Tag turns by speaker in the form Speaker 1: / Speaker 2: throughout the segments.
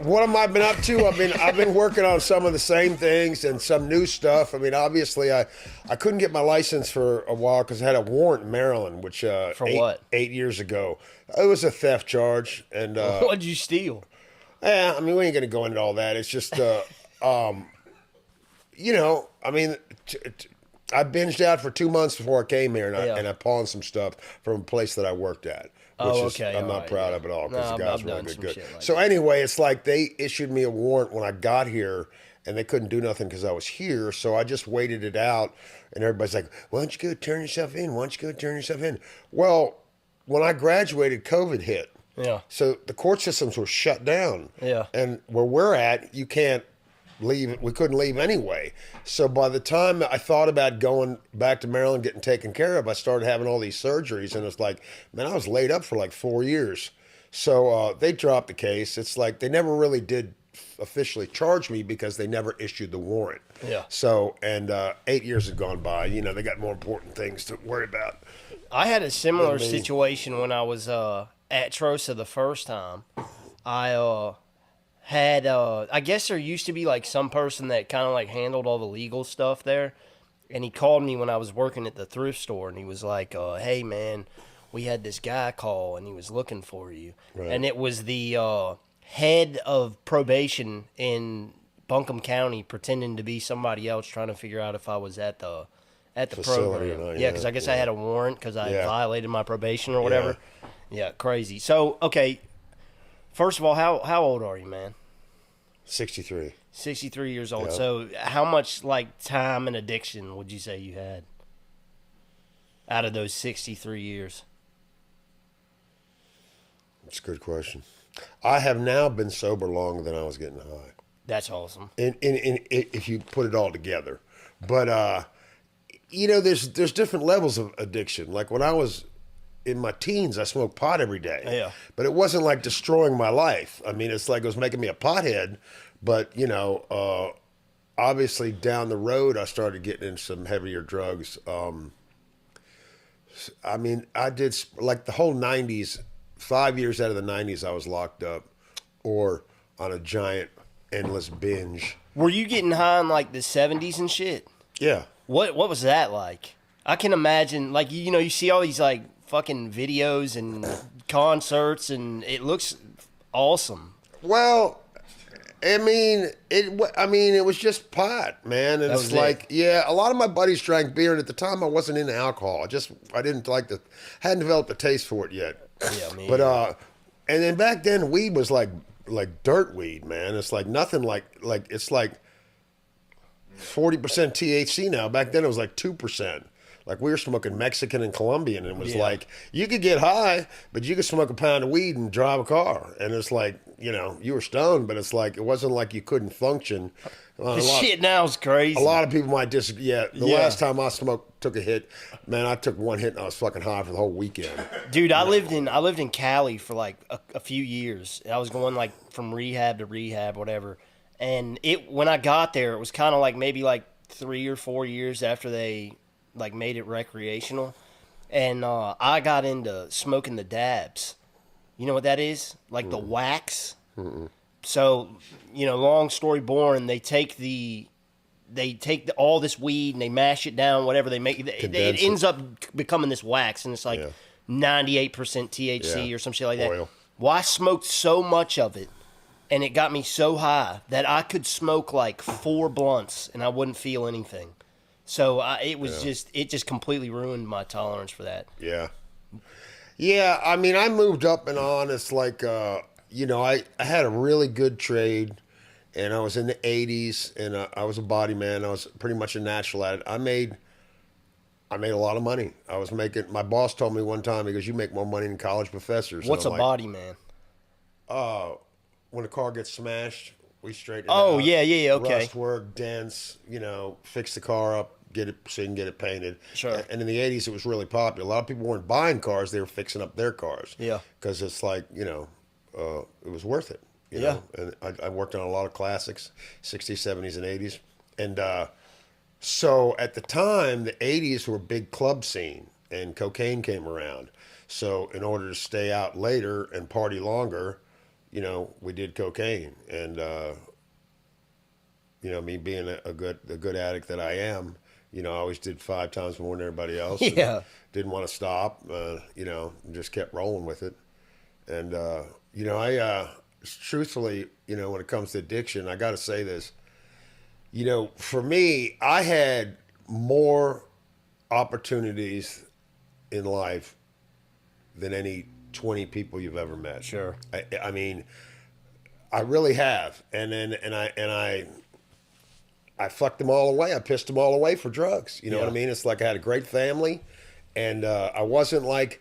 Speaker 1: What have I been up to? I've been working on some of the same things and some new stuff. I mean, obviously, I couldn't get my license for a while because I had a warrant in Maryland, which
Speaker 2: For what?
Speaker 1: 8 years ago, it was a theft charge, and
Speaker 2: What'd you steal?
Speaker 1: yeah, I mean, we ain't gonna go into all that. It's just, I mean, I binged out for 2 months before I came here, and
Speaker 2: Yeah.
Speaker 1: I pawned some stuff from a place that I worked at. Which
Speaker 2: Oh,
Speaker 1: is,
Speaker 2: okay,
Speaker 1: I'm
Speaker 2: all
Speaker 1: not
Speaker 2: right,
Speaker 1: proud
Speaker 2: yeah.
Speaker 1: of it all
Speaker 2: No,
Speaker 1: because the guys
Speaker 2: I've
Speaker 1: were
Speaker 2: done
Speaker 1: really
Speaker 2: some
Speaker 1: good.
Speaker 2: shit like
Speaker 1: So
Speaker 2: that.
Speaker 1: anyway, it's like they issued me a warrant when I got here, and they couldn't do nothing because I was here. So I just waited it out, and everybody's like, "Why don't you go turn yourself in? Why don't you go turn yourself in?" Well, when I graduated, COVID hit.
Speaker 2: Yeah.
Speaker 1: So the court systems were shut down.
Speaker 2: Yeah.
Speaker 1: And where we're at, you can't leave. We couldn't leave anyway. So by the time I thought about going back to Maryland, getting taken care of, I started having all these surgeries, and it's like, man, I was laid up for like 4 years. So they dropped the case. It's like they never really did officially charge me because they never issued the warrant.
Speaker 2: Yeah.
Speaker 1: So, and 8 years have gone by. You know, they got more important things to worry about.
Speaker 2: I had a similar
Speaker 1: With me.
Speaker 2: situation when I was at Trosa the first time. I had I guess there used to be like some person that kind of like handled all the legal stuff there, and he called me when I was working at the thrift store, and he was like, "Hey man, we had this guy call, and he was looking for you,"
Speaker 1: Right.
Speaker 2: and it was the head of probation in Buncombe County pretending to be somebody else, trying to figure out if I was at the
Speaker 1: Facility
Speaker 2: program.
Speaker 1: or not,
Speaker 2: Yeah, because I guess I
Speaker 1: yeah.
Speaker 2: had a warrant because I
Speaker 1: Yeah.
Speaker 2: violated my probation or whatever. Yeah, crazy. So, okay, first of all, how old are you, man?
Speaker 1: 63.
Speaker 2: 63 years old.
Speaker 1: Yep.
Speaker 2: So, how much like time and addiction would you say you had out of those 63 years?
Speaker 1: That's a good question. I have now been sober longer than I was getting high.
Speaker 2: That's awesome.
Speaker 1: If you put it all together. But there's different levels of addiction. Like when I was in my teens, I smoked pot every day.
Speaker 2: Yeah.
Speaker 1: But it wasn't like destroying my life. I mean, it's like it was making me a pothead. But obviously down the road, I started getting into some heavier drugs. I mean, I did like the whole '90s. 5 years out of the '90s, I was locked up or on a giant, endless binge.
Speaker 2: Were you getting high in like the 70s and shit?
Speaker 1: Yeah.
Speaker 2: What was that like? I can imagine, like, you see all these like fucking videos and concerts, and it looks awesome.
Speaker 1: Well, I mean, it was just pot, man. And
Speaker 2: That
Speaker 1: it's
Speaker 2: was
Speaker 1: like, yeah, a lot of my buddies drank beer, and at the time, I wasn't into alcohol. I didn't hadn't developed a taste for it yet.
Speaker 2: Yeah, me
Speaker 1: But
Speaker 2: either.
Speaker 1: and then back then, weed was like dirt weed, man. It's like nothing like it's like 40% THC now. Back then, it was like 2%. Like we were smoking Mexican and Colombian, and it was
Speaker 2: Yeah.
Speaker 1: like you could get high, but you could smoke a pound of weed and drive a car, and it's like you were stoned, but it's like it wasn't like you couldn't function.
Speaker 2: The shit now is crazy.
Speaker 1: A lot of people might disagree. Yeah, the
Speaker 2: Yeah.
Speaker 1: last time I took a hit, man, I took one hit and I was fucking high for the whole weekend.
Speaker 2: Dude, I lived in Cali for like a few years. I was going like from rehab to rehab, whatever. And when I got there, it was kind of like maybe like 3 or 4 years after they like made it recreational. And I got into smoking the dabs. You know what that is? Like the wax. So, long story boring, they take all this weed and they mash it down, whatever they make. It
Speaker 1: Condense
Speaker 2: ends up becoming this wax, and it's like
Speaker 1: Yeah.
Speaker 2: 98% THC
Speaker 1: Yeah.
Speaker 2: or some shit like that.
Speaker 1: Oil.
Speaker 2: Well, I smoked so much of it, and it got me so high that I could smoke like 4 blunts and I wouldn't feel anything. So it just completely ruined my tolerance for that.
Speaker 1: Yeah. Yeah, I mean, I moved up and on. It's like, I had a really good trade, and I was in the 80s, and I was a body man. I was pretty much a natural at it. I made a lot of money. My boss told me one time, he goes, "You make more money than college professors." And
Speaker 2: What's a
Speaker 1: I'm like,
Speaker 2: body man?
Speaker 1: when a car gets smashed, we straighten it
Speaker 2: Oh,
Speaker 1: out.
Speaker 2: yeah, okay.
Speaker 1: Rust work, dents, fix the car up, get it so you can get it painted.
Speaker 2: Sure.
Speaker 1: And in the 80s, it was really popular. A lot of people weren't buying cars, they were fixing up their cars.
Speaker 2: Yeah.
Speaker 1: Because it's like, it was worth it. You know? And I worked on a lot of classics, 60s, 70s, and 80s. And so at the time, the 80s were a big club scene, and cocaine came around. So in order to stay out later and party longer, we did cocaine, and me being a good addict that I am, I always did 5 times more than everybody else. And
Speaker 2: Yeah.
Speaker 1: didn't want to stop. Just kept rolling with it. And I truthfully, when it comes to addiction, I got to say this. For me, I had more opportunities in life than any 20 people you've ever met.
Speaker 2: Sure.
Speaker 1: I mean, I really have, I fucked them all away. I pissed them all away for drugs. You know what I mean? It's like I had a great family, and I wasn't like,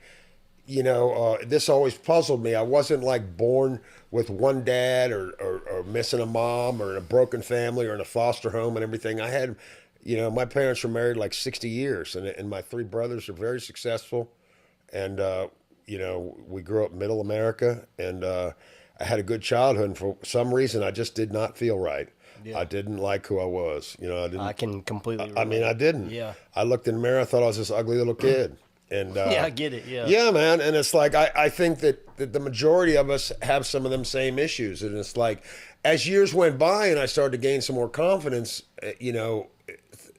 Speaker 1: this always puzzled me. I wasn't like born with one dad or missing a mom or in a broken family or in a foster home and everything. I had, my parents were married like 60 years, and my 3 brothers are very successful, and we grew up middle America, and I had a good childhood. And for some reason, I just did not feel right. Yeah. I didn't like who I was.
Speaker 2: I can completely relate.
Speaker 1: I mean, I didn't.
Speaker 2: Yeah.
Speaker 1: I looked in the mirror, I thought I was this ugly little kid. And
Speaker 2: yeah, I get it. Yeah.
Speaker 1: Yeah, man. And it's like, I think that the majority of us have some of them same issues. And it's like, as years went by and I started to gain some more confidence,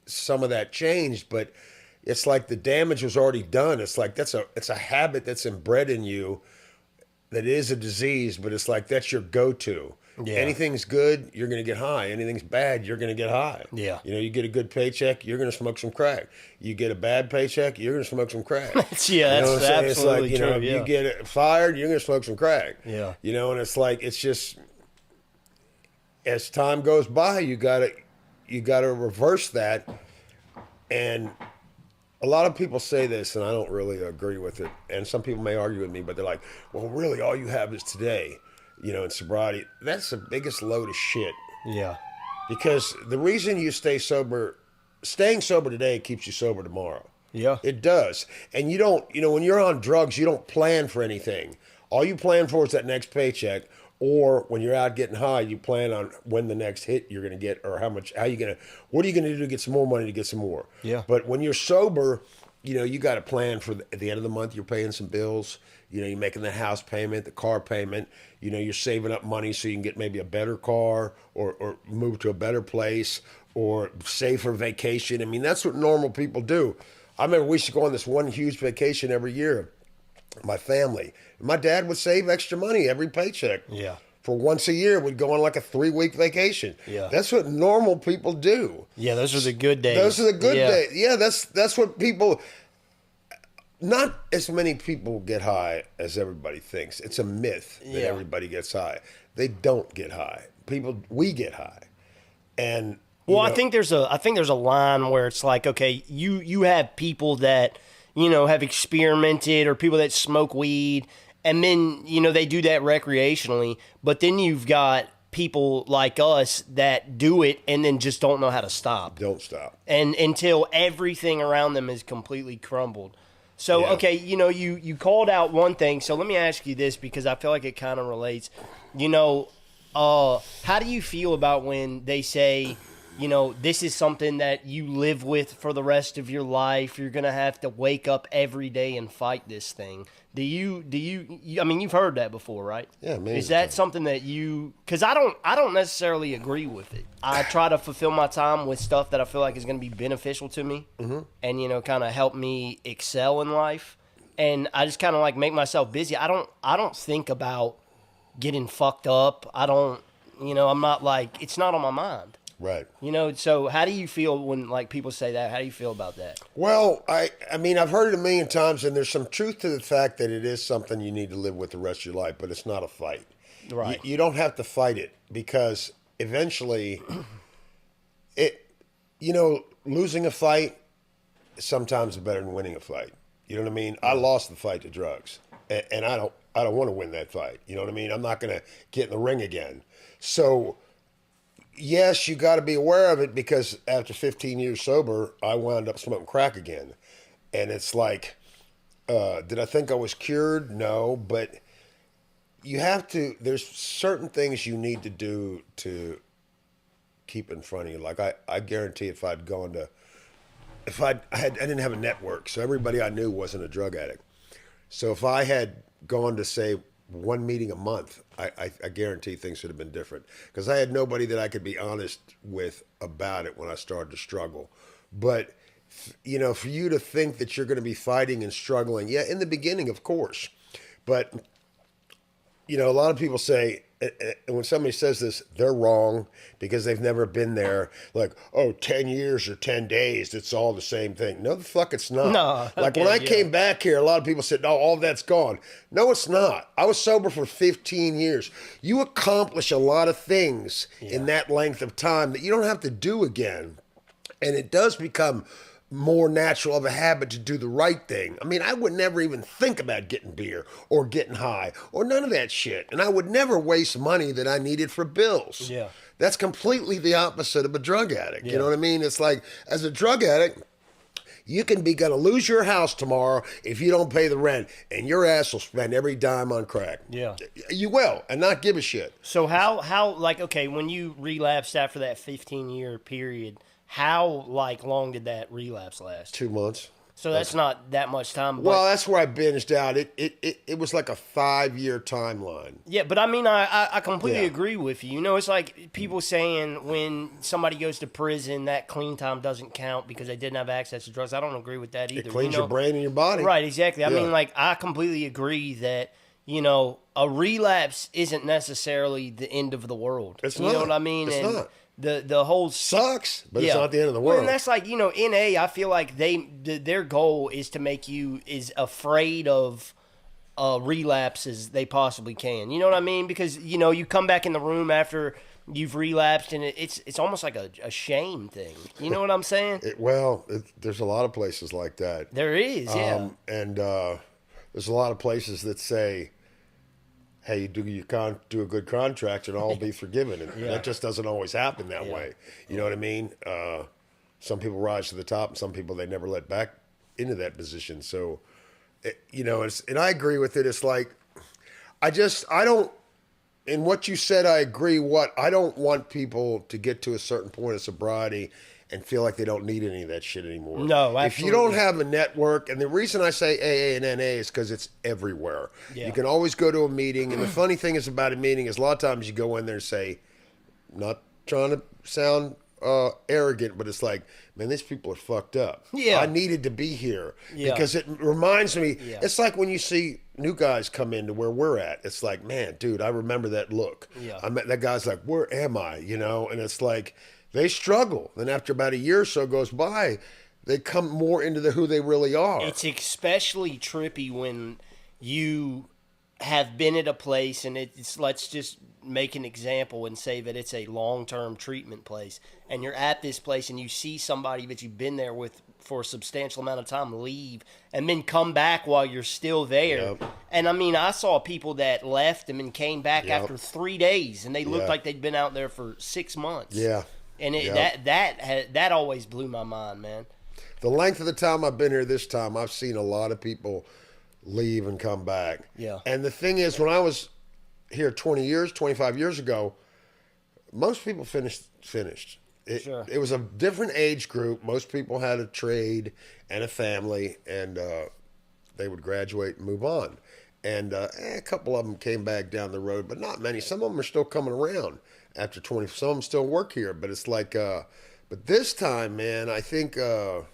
Speaker 1: some of that changed. But it's like the damage was already done. It's like it's a habit that's inbred in you that is a disease, but it's like that's your go-to. Yeah. Anything's good, you're going to get high. Anything's bad, you're going to get high.
Speaker 2: Yeah.
Speaker 1: You get a good paycheck, you're going to smoke some crack. You get a bad paycheck, you're going to smoke some crack.
Speaker 2: That's absolutely
Speaker 1: it's like,
Speaker 2: true.
Speaker 1: You get fired, you're going to smoke some crack.
Speaker 2: Yeah.
Speaker 1: And it's like, it's just, as time goes by, you got to reverse that. And a lot of people say this, and I don't really agree with it. And some people may argue with me, but they're like, well, really, all you have is today. In sobriety, that's the biggest load of shit.
Speaker 2: Yeah.
Speaker 1: Because the reason you staying sober today keeps you sober tomorrow.
Speaker 2: Yeah.
Speaker 1: It does. And you don't, when you're on drugs, you don't plan for anything. All you plan for is that next paycheck, or when you're out getting high, you plan on when the next hit you're going to get, or what are you going to do to get some more money to get some more.
Speaker 2: Yeah.
Speaker 1: But when you're sober, you got to plan for at the end of the month, you're paying some bills. You're making the house payment, the car payment. You're saving up money so you can get maybe a better car or move to a better place or save for vacation. I mean, that's what normal people do. I remember we used to go on this one huge vacation every year, my family. My dad would save extra money every paycheck.
Speaker 2: Yeah.
Speaker 1: For once a year, we'd go on like a 3-week vacation.
Speaker 2: Yeah.
Speaker 1: That's what normal people do.
Speaker 2: Yeah, those are the good days.
Speaker 1: Those are the good days. Yeah, that's what people... Not as many people get high as everybody thinks. It's a myth that everybody gets high. They don't get high. We get high. And
Speaker 2: I think there's a line where it's like, okay, you have people that, have experimented, or people that smoke weed, and then, they do that recreationally, but then you've got people like us that do it and then just don't know how to stop.
Speaker 1: Don't stop.
Speaker 2: And until everything around them is completely crumbled. So, okay, you called out one thing. So let me ask you this, because I feel like it kind of relates. How do you feel about when they say, this is something that you live with for the rest of your life? You're going to have to wake up every day and fight this thing. I mean, you've heard that before, right?
Speaker 1: Yeah, man.
Speaker 2: Is that something that because I don't necessarily agree with it. I try to fulfill my time with stuff that I feel like is going to be beneficial to me, and, kind of help me excel in life. And I just kind of like make myself busy. I don't think about getting fucked up. I don't, I'm not like, it's not on my mind.
Speaker 1: Right.
Speaker 2: So how do you feel when like people say that? How do you feel about that?
Speaker 1: Well, I mean, I've heard it a million times, and there's some truth to the fact that it is something you need to live with the rest of your life, but it's not a fight.
Speaker 2: Right.
Speaker 1: You don't have to fight it, because eventually losing a fight sometimes is better than winning a fight. You know what I mean? I lost the fight to drugs, and I don't want to win that fight. You know what I mean? I'm not going to get in the ring again. So, yes, you got to be aware of it, because after 15 years sober, I wound up smoking crack again. And it's like, did I think I was cured? No, but you have to, there's certain things you need to do to keep in front of you. Like I guarantee if I'd gone to, I didn't have a network, so everybody I knew wasn't a drug addict. So if I had gone to, say, one meeting a month, I guarantee things would have been different because I had nobody that I could be honest with about it when I started to struggle. But you know, for you to think that you're going to be fighting and struggling, yeah, in the beginning, of course, but you know, a lot of people say, and when somebody says this, they're wrong because they've never been there. Like, oh, 10 years or 10 days, it's all the same thing. No, the fuck, it's not.
Speaker 2: No.
Speaker 1: Like, when I came back here, a lot of people said, no, all that's gone. No, it's not. I was sober for 15 years. You accomplish a lot of things in that length of time that you don't have to do again. And it does become more natural of a habit to do the right thing. I mean, I would never even think about getting beer or getting high or none of that shit. And I would never waste money that I needed for bills.
Speaker 2: Yeah.
Speaker 1: That's completely the opposite of a drug addict.
Speaker 2: Yeah.
Speaker 1: You know what I mean? It's like, as a drug addict, you can be going to lose your house tomorrow if you don't pay the rent, and your ass will spend every dime on crack.
Speaker 2: Yeah.
Speaker 1: You will, and not give a shit.
Speaker 2: So how like, okay, when you relapsed after that 15-year period, how like long did that relapse last?
Speaker 1: 2 months.
Speaker 2: So that's not that much time. But,
Speaker 1: Well, that's where I binged out. It was like a 5-year timeline.
Speaker 2: yeah, but I mean, I completely
Speaker 1: Yeah.
Speaker 2: agree with you. You know, it's like people saying when somebody goes to prison, that clean time doesn't count because they didn't have access to drugs. I don't agree with that either.
Speaker 1: It cleans
Speaker 2: you know?
Speaker 1: your brain and your body.
Speaker 2: Right, exactly. I
Speaker 1: Yeah.
Speaker 2: mean, like, I completely agree that, you know, a relapse isn't necessarily the end of the world.
Speaker 1: It's
Speaker 2: you know
Speaker 1: not.
Speaker 2: what I mean?
Speaker 1: It's
Speaker 2: and
Speaker 1: not.
Speaker 2: the whole
Speaker 1: Sucks, but it's not the end of the world.
Speaker 2: Well, and that's like, you know, NA, I feel like their goal is to make you as afraid of relapse as they possibly can. You know what I mean? Because, you know, you come back in the room after you've relapsed and it's almost like a shame thing. You know what I'm saying?
Speaker 1: There's a lot of places like that.
Speaker 2: There is, yeah.
Speaker 1: And there's a lot of places that say, hey, you do a good contract and all be forgiven. And that just doesn't always happen that way. You know what I mean? Some people rise to the top, and some people they never let back into that position. So, you know, and I agree with it. It's like, I don't, in what you said, I agree. I don't want people to get to a certain point of sobriety and feel like they don't need any of that shit anymore.
Speaker 2: No, absolutely.
Speaker 1: If you don't have a network, and the reason I say AA and NA is because it's everywhere.
Speaker 2: Yeah.
Speaker 1: You can always go to a meeting, and the funny thing is about a meeting is a lot of times you go in there and say, not trying to sound arrogant, but it's like, man, these people are fucked up.
Speaker 2: Yeah.
Speaker 1: I needed to be here
Speaker 2: Yeah.
Speaker 1: because it reminds me.
Speaker 2: Yeah.
Speaker 1: It's like when you see new guys come into where we're at. It's like, man, dude, I remember that look.
Speaker 2: Yeah.
Speaker 1: I met that guy's like, where am I? You know, and it's like they struggle. Then after about a year or so goes by, they come more into who they really are.
Speaker 2: It's especially trippy when you have been at a place and it's, let's just make an example and say that it's a long-term treatment place, and you're at this place and you see somebody that you've been there with for a substantial amount of time leave and then come back while you're still there.
Speaker 1: Yep.
Speaker 2: And I mean, I saw people that left and then came back
Speaker 1: Yep.
Speaker 2: after 3 days and they looked
Speaker 1: Yeah.
Speaker 2: like they'd been out there for 6 months.
Speaker 1: Yeah.
Speaker 2: And
Speaker 1: Yep.
Speaker 2: that always blew my mind, man.
Speaker 1: The length of the time I've been here this time, I've seen a lot of people leave and come back.
Speaker 2: Yeah.
Speaker 1: And the thing is, when I was here 25 years ago, most people finished.
Speaker 2: Sure.
Speaker 1: It was a different age group. Most people had a trade and a family, and they would graduate and move on. And a couple of them came back down the road, but not many. Some of them are still coming around after 20. Some of them still work here, but it's like, but this time, man, I think a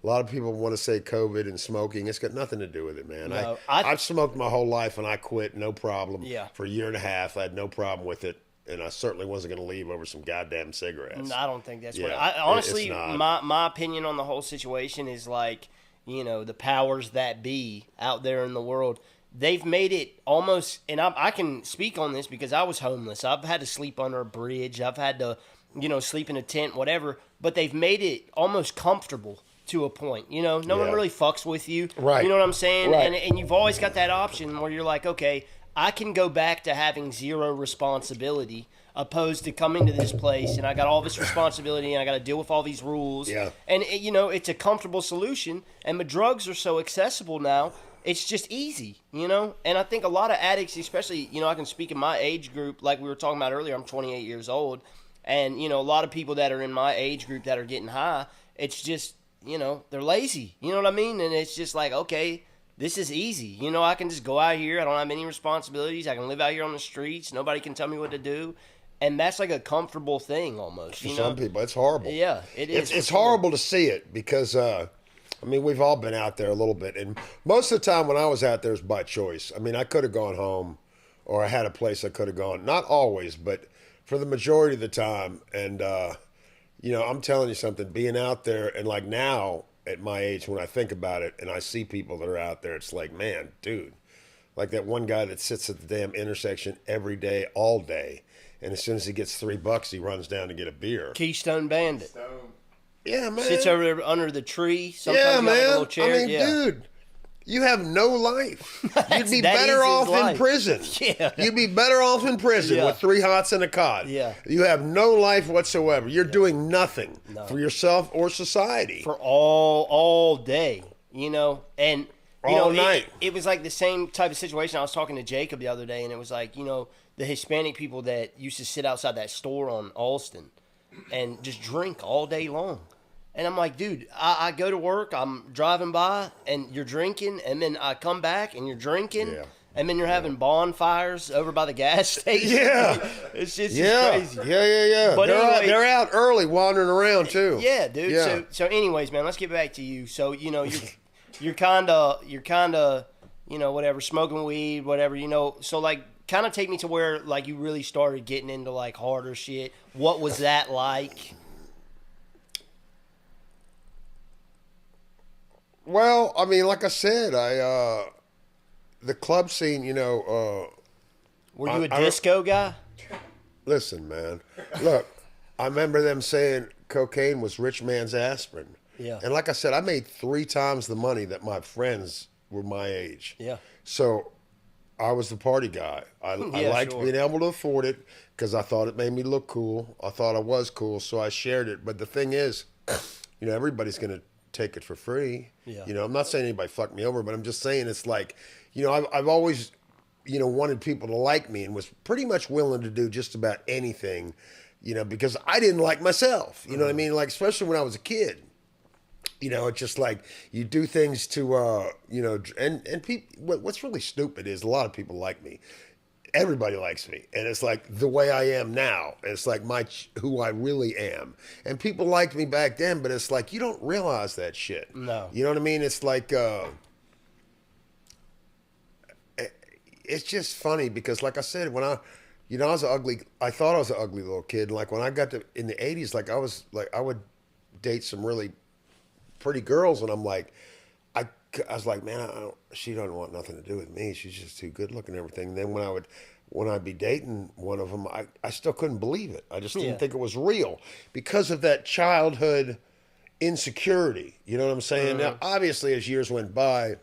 Speaker 1: lot of people want to say COVID and smoking. It's got nothing to do with it, man.
Speaker 2: No,
Speaker 1: I've smoked my whole life, and I quit, no problem.
Speaker 2: Yeah.
Speaker 1: For a year and a half, I had no problem with it, and I certainly wasn't going to leave over some goddamn cigarettes.
Speaker 2: I don't think that's what.
Speaker 1: Yeah,
Speaker 2: Honestly,
Speaker 1: it's not.
Speaker 2: my opinion on the whole situation is like, you know, the powers that be out there in the world, they've made it almost, and I can speak on this because I was homeless. I've had to sleep under a bridge. I've had to, you know, sleep in a tent, whatever. But they've made it almost comfortable to a point. You know, no one
Speaker 1: Yeah.
Speaker 2: really fucks with you.
Speaker 1: Right.
Speaker 2: You know what I'm saying?
Speaker 1: Right.
Speaker 2: And you've always got that option where you're like, okay, I can go back to having zero responsibility opposed to coming to this place and I got all this responsibility and I got to deal with all these rules.
Speaker 1: Yeah.
Speaker 2: And, you know, it's a comfortable solution. And the drugs are so accessible now, it's just easy, you know? And I think a lot of addicts, especially, you know, I can speak in my age group, like we were talking about earlier, I'm 28 years old. And, you know, a lot of people that are in my age group that are getting high, it's just, you know, they're lazy. You know what I mean? And it's just like, okay, this is easy. You know, I can just go out here. I don't have any responsibilities. I can live out here on the streets. Nobody can tell me what to do. And that's like a comfortable thing almost.
Speaker 1: For
Speaker 2: you
Speaker 1: some
Speaker 2: know?
Speaker 1: people, it's horrible.
Speaker 2: Yeah, it is.
Speaker 1: It's horrible to see it because, I mean, we've all been out there a little bit. And most of the time when I was out there, it was by choice. I mean, I could have gone home or I had a place I could have gone. Not always, but for the majority of the time. And, you know, I'm telling you something, being out there and like now at my age, when I think about it and I see people that are out there, it's like, man, dude, like that one guy that sits at the damn intersection every day, all day. And as soon as he gets $3, he runs down to get a beer.
Speaker 2: Keystone Bandit.
Speaker 1: Yeah, man.
Speaker 2: Sits over there under the tree. Sometimes
Speaker 1: Yeah,
Speaker 2: got like a
Speaker 1: man.
Speaker 2: little chair.
Speaker 1: I mean,
Speaker 2: yeah.
Speaker 1: dude, you have no life. You'd be
Speaker 2: That is
Speaker 1: better
Speaker 2: his
Speaker 1: off in
Speaker 2: life.
Speaker 1: prison.
Speaker 2: Yeah.
Speaker 1: You'd be better off in prison
Speaker 2: Yeah.
Speaker 1: with 3 hots and a cod.
Speaker 2: Yeah.
Speaker 1: You have no life whatsoever. You're doing nothing for yourself or society.
Speaker 2: For all day, you know, and you
Speaker 1: All
Speaker 2: know,
Speaker 1: night.
Speaker 2: It was like the same type of situation. I was talking to Jacob the other day, and it was like, you know, the Hispanic people that used to sit outside that store on Alston and just drink all day long. And I'm like, dude, I go to work, I'm driving by, and you're drinking, and then I come back, and you're drinking,
Speaker 1: Yeah.
Speaker 2: and then you're having bonfires over by the gas station.
Speaker 1: Yeah.
Speaker 2: It's just
Speaker 1: Yeah.
Speaker 2: crazy.
Speaker 1: Yeah.
Speaker 2: But anyway-
Speaker 1: they're out early wandering around, too.
Speaker 2: Yeah, dude.
Speaker 1: Yeah.
Speaker 2: So anyways, man, let's get back to you. So, you know, you're kind of, you know, whatever, smoking weed, whatever, you know. So, like, kind of take me to where, like, you really started getting into, like, harder shit. What was that like?
Speaker 1: Well, I mean, like I said, the club scene, you know,
Speaker 2: Were you a disco guy?
Speaker 1: listen, man. Look, I remember them saying cocaine was rich man's aspirin.
Speaker 2: Yeah.
Speaker 1: And like I said, I made 3 times the money that my friends were my age.
Speaker 2: Yeah.
Speaker 1: So I was the party guy. I
Speaker 2: Yeah,
Speaker 1: liked
Speaker 2: sure.
Speaker 1: being able to afford it because I thought it made me look cool. I thought I was cool, so I shared it. But the thing is, you know, everybody's going to take it for free.
Speaker 2: Yeah.
Speaker 1: You know, I'm not saying anybody fucked me over, but I'm just saying it's like, you know, I've always, you know, wanted people to like me and was pretty much willing to do just about anything, you know, because I didn't like myself. You know what I mean? Like, especially when I was a kid. You know, it's just like you do things to, you know, and people. What's really stupid is a lot of people like me. Everybody likes me, and it's like the way I am now. It's like who I really am. And people liked me back then, but it's like you don't realize that shit.
Speaker 2: No.
Speaker 1: You know what I mean? It's like it's just funny because, like I said, when I was I thought I was an ugly little kid. Like when I got to in the '80s, like I would date some really pretty girls, and I'm like, I was like, man, she doesn't want nothing to do with me. She's just too good looking and everything. And then when I'd be dating one of them, I still couldn't believe it. I just didn't
Speaker 2: Yeah.
Speaker 1: think it was real because of that childhood insecurity. You know what I'm saying? Now, obviously, as years went by,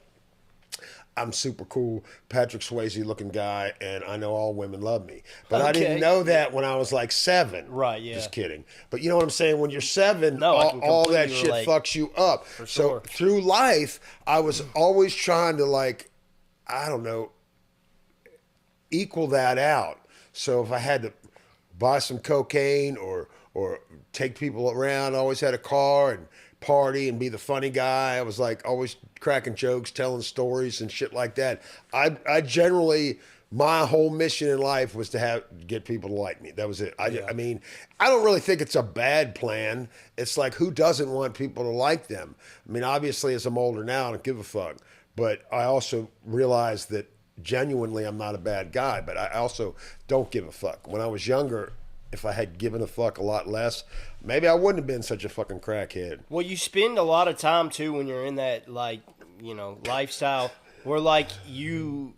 Speaker 1: I'm super cool, Patrick Swayze looking guy, and I know all women love me. But I
Speaker 2: Okay.
Speaker 1: didn't know that when I was like 7.
Speaker 2: Right, yeah.
Speaker 1: Just kidding. But you know what I'm saying? When you're 7,
Speaker 2: No, I can
Speaker 1: all that
Speaker 2: completely
Speaker 1: shit
Speaker 2: relate.
Speaker 1: fucks you up.
Speaker 2: sure.
Speaker 1: So through life, I was always trying to, like, I don't know, equal that out. So if I had to buy some cocaine or take people around, I always had a car and party and be the funny guy. I was like always cracking jokes, telling stories and shit like that. I generally, my whole mission in life was to get people to like me. That was it. I mean, I don't really think it's a bad plan. It's like, who doesn't want people to like them? I mean, obviously as I'm older now, I don't give a fuck. But I also realize that genuinely I'm not a bad guy, but I also don't give a fuck. When I was younger, if I had given a fuck a lot less, maybe I wouldn't have been such a fucking crackhead.
Speaker 2: Well, you spend a lot of time too when you're in that, like, you know, lifestyle where, like, you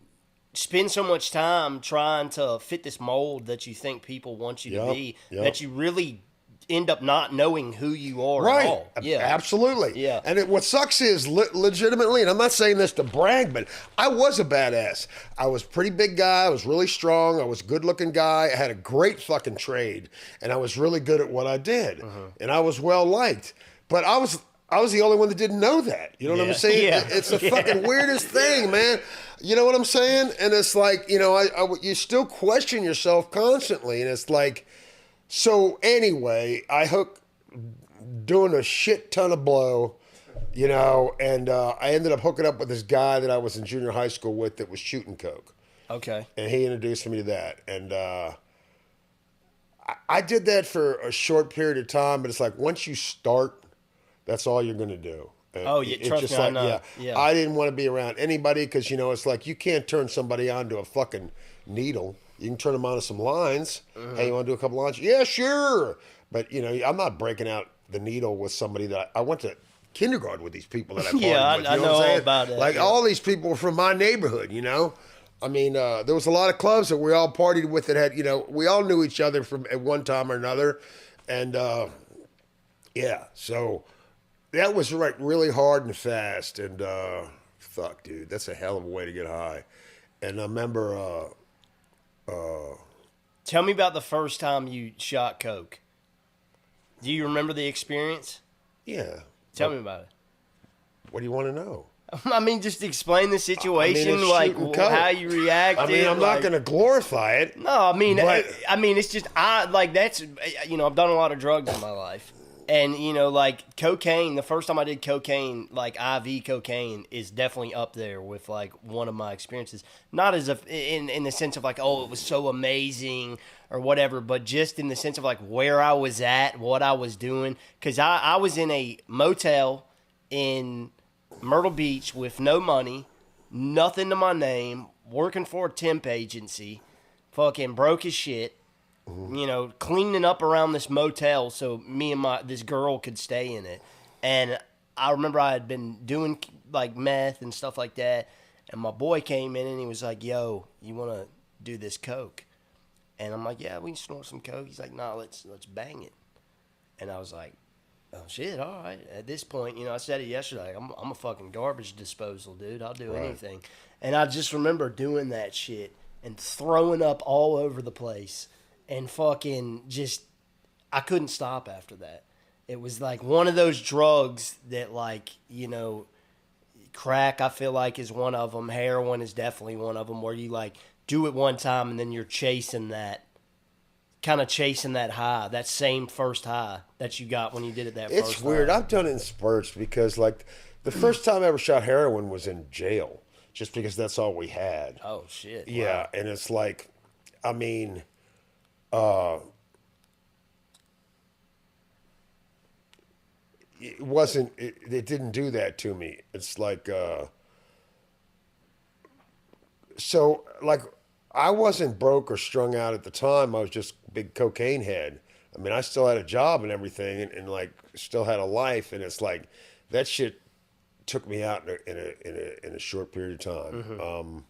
Speaker 2: spend so much time trying to fit this mold that you think people want you to
Speaker 1: Yep,
Speaker 2: be
Speaker 1: yep.
Speaker 2: that you really end up not knowing who you are
Speaker 1: Right.
Speaker 2: at all. Yeah.
Speaker 1: Absolutely.
Speaker 2: Yeah.
Speaker 1: And what sucks is legitimately, and I'm not saying this to brag, but I was a badass. I was a pretty big guy. I was really strong. I was a good looking guy. I had a great fucking trade, and I was really good at what I did. And I was well liked. But I was the only one that didn't know that. You know what
Speaker 2: Yeah.
Speaker 1: I'm saying?
Speaker 2: Yeah.
Speaker 1: It's the fucking weirdest thing, man. You know what I'm saying? And it's like, you know, you still question yourself constantly, and it's like, so anyway, doing a shit ton of blow, You know, and I ended up hooking up with this guy that I was in junior high school with that was shooting coke.
Speaker 2: Okay.
Speaker 1: And he introduced me to that. And I did that for a short period of time, but it's like once you start, that's all you're going to do. And
Speaker 2: Oh, yeah,
Speaker 1: it's
Speaker 2: trust
Speaker 1: just
Speaker 2: me, I
Speaker 1: like,
Speaker 2: know. Yeah.
Speaker 1: I didn't want to be around anybody because, you know, it's like you can't turn somebody on to a fucking needle. You can turn them on to some lines. Hey, you want to do a couple lines? Yeah, sure. But, you know, I'm not breaking out the needle with somebody that I went to kindergarten with these people that I partied
Speaker 2: Yeah,
Speaker 1: with.
Speaker 2: I
Speaker 1: You
Speaker 2: know
Speaker 1: what I'm
Speaker 2: all
Speaker 1: saying?
Speaker 2: about it,
Speaker 1: Like
Speaker 2: yeah.
Speaker 1: all these people were from my neighborhood, you know? I mean, there was a lot of clubs that we all partied with that had, you know, we all knew each other from at one time or another. And, yeah, so that was like really hard and fast. And, fuck, dude, that's a hell of a way to get high. And I remember,
Speaker 2: Tell me about the first time you shot coke. Do you remember the experience?
Speaker 1: yeah.
Speaker 2: Tell me about it.
Speaker 1: What do you want to know?
Speaker 2: I mean, just explain the situation,
Speaker 1: it's
Speaker 2: like
Speaker 1: shooting coke.
Speaker 2: how you reacted.
Speaker 1: I mean, I'm not
Speaker 2: like-
Speaker 1: going to glorify it.
Speaker 2: No, I mean,
Speaker 1: But-
Speaker 2: I mean, it's just that's you know, I've done a lot of drugs in my life, and you know, like cocaine. The first time I did cocaine, like IV cocaine, is definitely up there with like one of my experiences. Not as in the sense of like, oh, it was so amazing or whatever, but just in the sense of like where I was at, what I was doing, because I was in a motel in Myrtle Beach with no money, nothing to my name, working for a temp agency, fucking broke as shit, you know, cleaning up around this motel so me and this girl could stay in it. And I remember I had been doing like meth and stuff like that, and my boy came in and he was like, "Yo, you want to do this coke?" And I'm like, "Yeah, we can snort some coke." He's like, "No, let's bang it." And I was like, "Oh shit, all right." At this point, you know, I said it yesterday. I'm a fucking garbage disposal, dude. I'll do anything. And I just remember doing that shit and throwing up all over the place, and fucking just, I couldn't stop after that. It was like one of those drugs that, like, you know, crack, I feel like, is one of them. Heroin is definitely one of them, where you like do it one time and then you're chasing that. Kind of chasing that high, that same first high that you got when you did it that first time.
Speaker 1: It's weird. I've done it in spurts because, like, the first time I ever shot heroin was in jail, just because that's all we had.
Speaker 2: Oh shit!
Speaker 1: Yeah, and it's like, I mean, it wasn't. It didn't do that to me. It's like, so like, I wasn't broke or strung out at the time. I was just a big cocaine head. I mean, I still had a job and everything, and like still had a life. And it's like that shit took me out in a short period of time.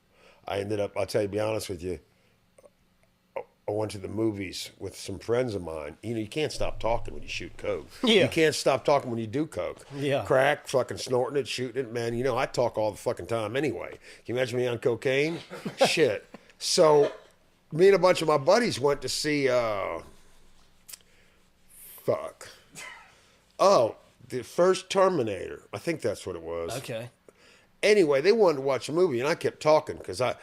Speaker 1: I ended up. I'll tell you, be honest with you. I went to the movies with some friends of mine. You know, you can't stop talking when you shoot coke.
Speaker 2: Yeah.
Speaker 1: You can't stop talking when you do coke.
Speaker 2: Yeah.
Speaker 1: Crack, fucking snorting it, shooting it, man. You know, I talk all the fucking time anyway. Can you imagine me on cocaine? Shit. So, me and a bunch of my buddies went to see, the first Terminator. I think that's what it was.
Speaker 2: Okay.
Speaker 1: Anyway, they wanted to watch a movie, and I kept talking because I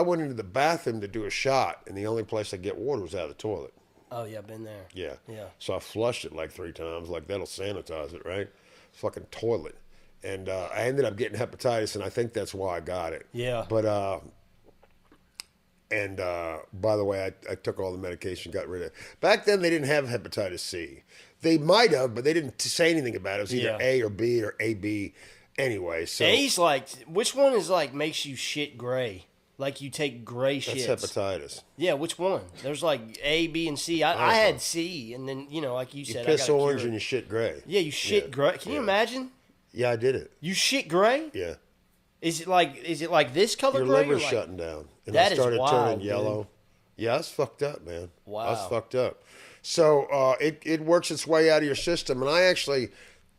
Speaker 1: went into the bathroom to do a shot, and the only place I get water was out of the toilet.
Speaker 2: Oh yeah, been there.
Speaker 1: Yeah.
Speaker 2: Yeah.
Speaker 1: So I flushed it like 3 times, like that'll sanitize it, right? Fucking toilet. And I ended up getting hepatitis, and I think that's why I got it.
Speaker 2: Yeah.
Speaker 1: But, by the way, I took all the medication, got rid of it. Back then, they didn't have hepatitis C. They might have, but they didn't say anything about it. It was either
Speaker 2: Yeah.
Speaker 1: A or B or AB. Anyway, so
Speaker 2: A's like, which one is like makes you shit gray? Like you take gray shits.
Speaker 1: that's hepatitis.
Speaker 2: Yeah, which one? There's like A, B, and C. I had C, and then, you know, like you
Speaker 1: You
Speaker 2: said,
Speaker 1: piss
Speaker 2: I got
Speaker 1: orange
Speaker 2: cured.
Speaker 1: and you shit gray.
Speaker 2: Yeah, you shit
Speaker 1: Yeah.
Speaker 2: gray. Can you
Speaker 1: Yeah.
Speaker 2: imagine?
Speaker 1: Yeah, I did it.
Speaker 2: You shit gray?
Speaker 1: Yeah.
Speaker 2: Is it like this color
Speaker 1: Your
Speaker 2: gray? or
Speaker 1: liver's
Speaker 2: like,
Speaker 1: shutting down. And
Speaker 2: That
Speaker 1: it
Speaker 2: is
Speaker 1: started
Speaker 2: wild,
Speaker 1: turning
Speaker 2: dude.
Speaker 1: yellow. Yeah, I was fucked up, man. I was
Speaker 2: Wow.
Speaker 1: fucked up. So it works its way out of your system. And I actually,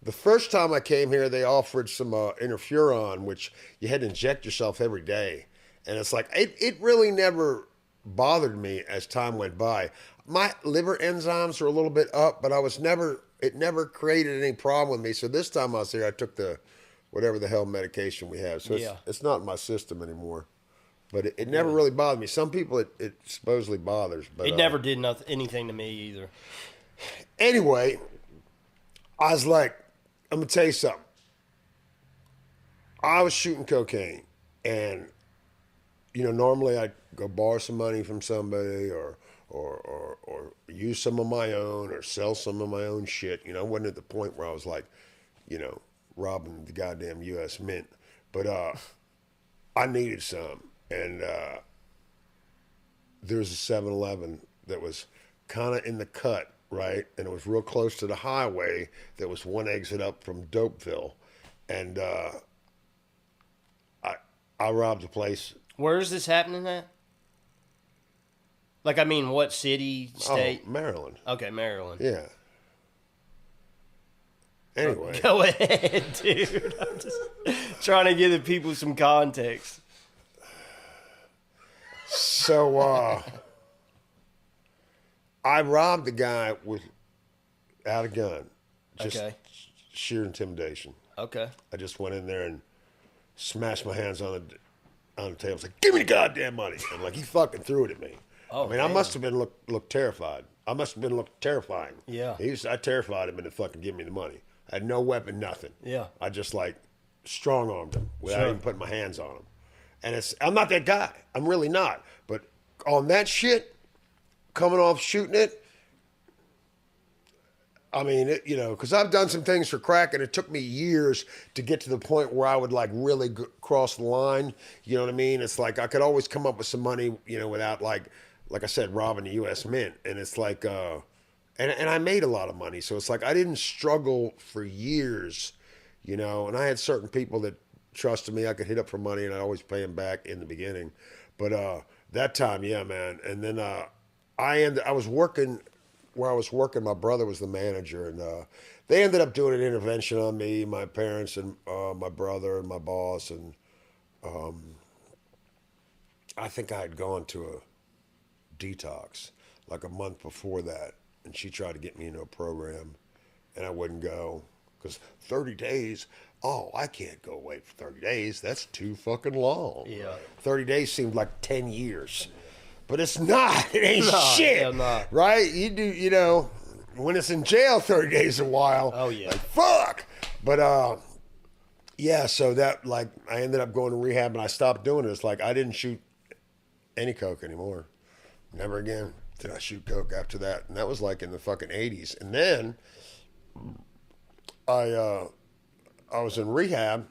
Speaker 1: the first time I came here, they offered some interferon, which you had to inject yourself every day. And it's like, it really never bothered me as time went by. My liver enzymes were a little bit up, but it never created any problem with me. So this time I was here, I took the whatever the hell medication we have. So
Speaker 2: Yeah.
Speaker 1: it's not in my system anymore. But it never really bothered me. Some people it supposedly bothers. But
Speaker 2: It never did anything to me either.
Speaker 1: Anyway, I was like, I'm going to tell you something. I was shooting cocaine, and normally I'd go borrow some money from somebody, or use some of my own, or sell some of my own shit. I wasn't at the point where I was like, robbing the goddamn U.S. Mint, but I needed some, and there was a 7-Eleven that was kind of in the cut, right, and it was real close to the highway. That was one exit up from Dopeville, and I robbed the place.
Speaker 2: Where is this happening at? Like, I mean, what city, state?
Speaker 1: Oh, Maryland.
Speaker 2: Okay, Maryland.
Speaker 1: Yeah. Anyway.
Speaker 2: Go ahead, dude. I'm just trying to give the people some context.
Speaker 1: So, I robbed the guy without a gun. Just
Speaker 2: Okay.
Speaker 1: sheer intimidation.
Speaker 2: Okay.
Speaker 1: I just went in there and smashed my hands on the table. I was like, "Give me the goddamn money!" And like he fucking threw it at me.
Speaker 2: Oh,
Speaker 1: I mean, I
Speaker 2: damn.
Speaker 1: must have been look terrified. I must have been look terrifying.
Speaker 2: Yeah.
Speaker 1: I terrified him into fucking giving me the money. I had no weapon, nothing.
Speaker 2: Yeah.
Speaker 1: I just like strong armed him without
Speaker 2: Sure.
Speaker 1: even putting my hands on him. And I'm not that guy. I'm really not. But on that shit, coming off shooting it, I mean, because I've done some things for crack, and it took me years to get to the point where I would like really cross the line. You know what I mean? It's like I could always come up with some money, without like I said, robbing the U.S. Mint. And it's like, and I made a lot of money, so it's like I didn't struggle for years, And I had certain people that trusted me. I could hit up for money, and I'd always pay them back in the beginning. But that time, yeah, man. And then I was working. Where I was working, my brother was the manager, and they ended up doing an intervention on me, my parents, and my brother, and my boss, and I think I had gone to a detox like a month before that, and she tried to get me into a program, and I wouldn't go because 30 days. Oh, I can't go away for 30 days. That's too fucking long.
Speaker 2: Yeah.
Speaker 1: 30 days seemed like 10 years. But it's not. It ain't
Speaker 2: No,
Speaker 1: shit.
Speaker 2: hell not.
Speaker 1: Right? You do, when it's in jail 30 days a while.
Speaker 2: Oh, yeah.
Speaker 1: Like, fuck. But, yeah, so that, like, I ended up going to rehab, and I stopped doing it. It's like I didn't shoot any coke anymore. Never again did I shoot coke after that. And that was like in the fucking 80s. And then I was in rehab,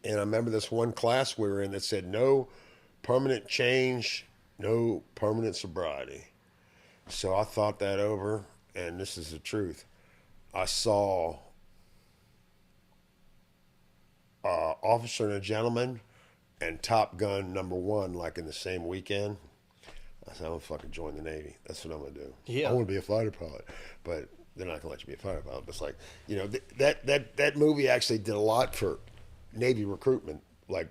Speaker 1: and I remember this one class we were in that said no permanent change, no permanent sobriety. So I thought that over, and this is the truth. I saw Officer and a Gentleman and Top Gun #1 like in the same weekend. I said, I'm going to fucking join the Navy. That's what I'm going to do.
Speaker 2: Yeah.
Speaker 1: I want to be a fighter pilot. But they're not going to let you be a fighter pilot. But it's like, that movie actually did a lot for Navy recruitment, like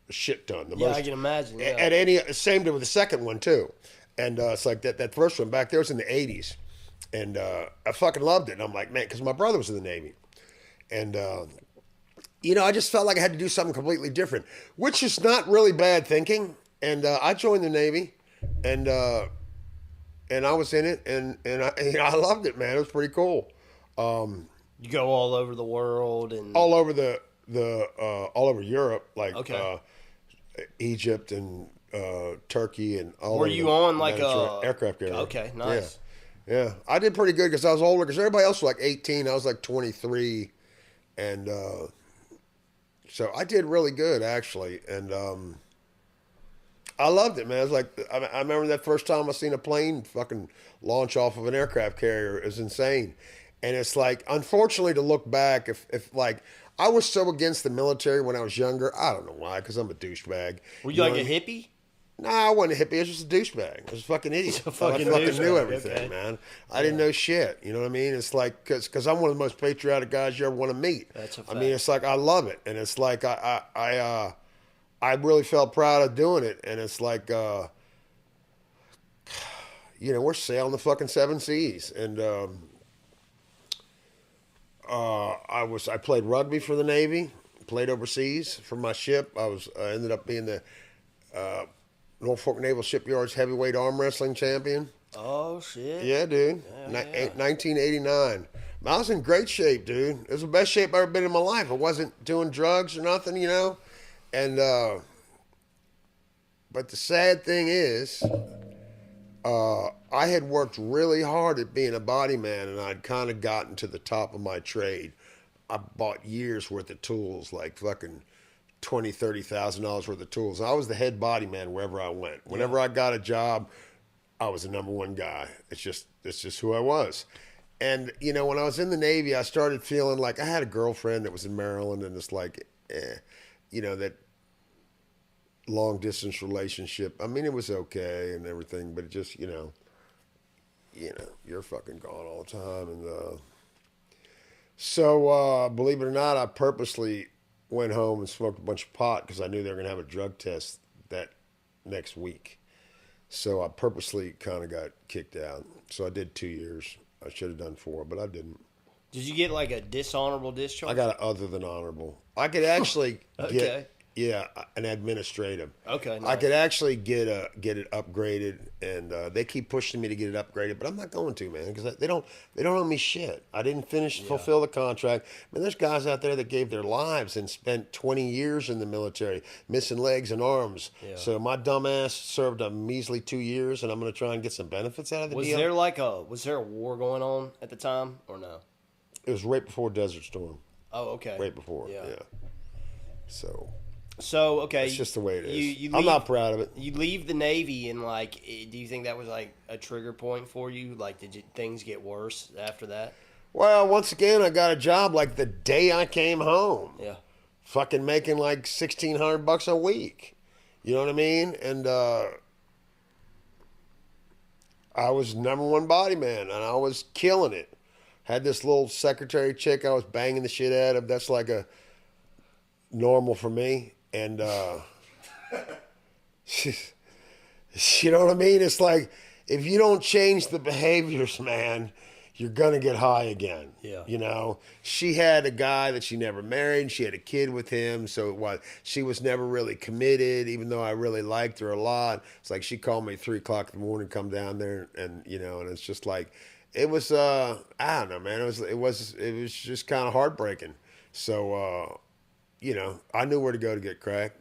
Speaker 1: a shit ton.
Speaker 2: Yeah, I can imagine. Yeah.
Speaker 1: Same with the second one too. And it's like that first one back there was in the 80s. And I fucking loved it. And I'm like, man, because my brother was in the Navy. And, I just felt like I had to do something completely different, which is not really bad thinking. And I joined the Navy, and I was in it, and I loved it, man. It was pretty cool.
Speaker 2: You go all over the world and
Speaker 1: All over all over Europe, like
Speaker 2: Okay.
Speaker 1: Egypt and Turkey and all.
Speaker 2: Were
Speaker 1: over
Speaker 2: you
Speaker 1: the
Speaker 2: on like
Speaker 1: Mediterranean
Speaker 2: a
Speaker 1: aircraft carrier?
Speaker 2: Okay, nice.
Speaker 1: Yeah, I did pretty good because I was older. Because everybody else was like 18, I was like 23, and so I did really good actually, and I loved it, man. It was like I remember that first time I seen a plane fucking launch off of an aircraft carrier. It was insane, and it's like, unfortunately, to look back, if like I was so against the military when I was younger. I don't know why, because I'm a douchebag.
Speaker 2: Were you like
Speaker 1: know
Speaker 2: a
Speaker 1: what I mean?
Speaker 2: hippie?
Speaker 1: Nah, I wasn't a hippie. I was just a douchebag. I was a fucking idiot.
Speaker 2: A fucking
Speaker 1: I fucking knew
Speaker 2: douchebag,
Speaker 1: everything,
Speaker 2: okay.
Speaker 1: man. I didn't know shit. You know what I mean? It's like, because I'm one of the most patriotic guys you ever want to meet.
Speaker 2: That's a
Speaker 1: I mean,
Speaker 2: fact.
Speaker 1: it's like, I love it. And it's like, I really felt proud of doing it. And it's like, we're sailing the fucking 7 seas. And I played rugby for the Navy, played overseas for my ship. I ended up being the Norfolk Naval Shipyard's heavyweight arm wrestling champion.
Speaker 2: Oh shit.
Speaker 1: Yeah, dude.
Speaker 2: Yeah.
Speaker 1: 1989. I was in great shape, dude. It was the best shape I've ever been in my life. I wasn't doing drugs or nothing, you know. And but the sad thing is, I had worked really hard at being a body man, and I'd kind of gotten to the top of my trade. I bought years worth of tools, like fucking $20,000-$30,000 worth of tools. I was the head body man wherever I went. Whenever I got a job, I was the number one guy. It's just who I was. And you know, when I was in the Navy, I started feeling like I had a girlfriend that was in Maryland, and it's like, you know, that long distance relationship. I mean, it was okay and everything, but it just, you're fucking gone all the time. And so, believe it or not, I purposely went home and smoked a bunch of pot because I knew they were gonna have a drug test that next week. So I purposely kind of got kicked out. So I did 2 years. I should have done 4, but I didn't.
Speaker 2: Did you get like a dishonorable discharge?
Speaker 1: I got an other than honorable. I could actually
Speaker 2: Okay.
Speaker 1: an administrative.
Speaker 2: Okay,
Speaker 1: I
Speaker 2: nice.
Speaker 1: could actually get it upgraded, and they keep pushing me to get it upgraded, but I'm not going to, man, because they don't owe me shit. I didn't fulfill the contract. I mean, there's guys out there that gave their lives and spent 20 years in the military, missing legs and arms.
Speaker 2: Yeah.
Speaker 1: So my dumb ass served a measly 2 years, and I'm going to try and get some benefits out of the
Speaker 2: Was
Speaker 1: deal.
Speaker 2: was there a war going on at the time or no?
Speaker 1: It was right before Desert Storm.
Speaker 2: Oh, okay.
Speaker 1: Right before,
Speaker 2: Yeah.
Speaker 1: yeah.
Speaker 2: So okay,
Speaker 1: It's just the way it is.
Speaker 2: You
Speaker 1: I'm
Speaker 2: leave-
Speaker 1: not proud of it.
Speaker 2: You leave the Navy, and like, do you think that was like a trigger point for you? Like, things get worse after that?
Speaker 1: Well, once again, I got a job like the day I came home.
Speaker 2: Yeah.
Speaker 1: Fucking making like $1,600 a week. You know what I mean? And I was number one body man, and I was killing it. Had this little secretary chick I was banging the shit out of. That's like a normal for me. And you know what I mean? It's like, if you don't change the behaviors, man, you're gonna get high again.
Speaker 2: Yeah.
Speaker 1: You know, she had a guy that she never married. She had a kid with him, so she was never really committed. Even though I really liked her a lot, it's like she called me 3 o'clock in the morning, come down there, and and it's just like, it was I don't know, man. It was just kind of heartbreaking. So I knew where to go to get crack,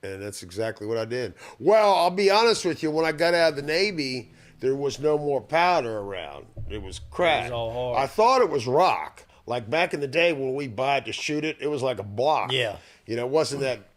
Speaker 1: and that's exactly what I did. Well, I'll be honest with you. When I got out of the Navy, there was no more powder around. It was crack.
Speaker 2: It was all hard.
Speaker 1: I thought it was rock. Like back in the day when we buy it to shoot it, it was like a block.
Speaker 2: Yeah.
Speaker 1: It wasn't that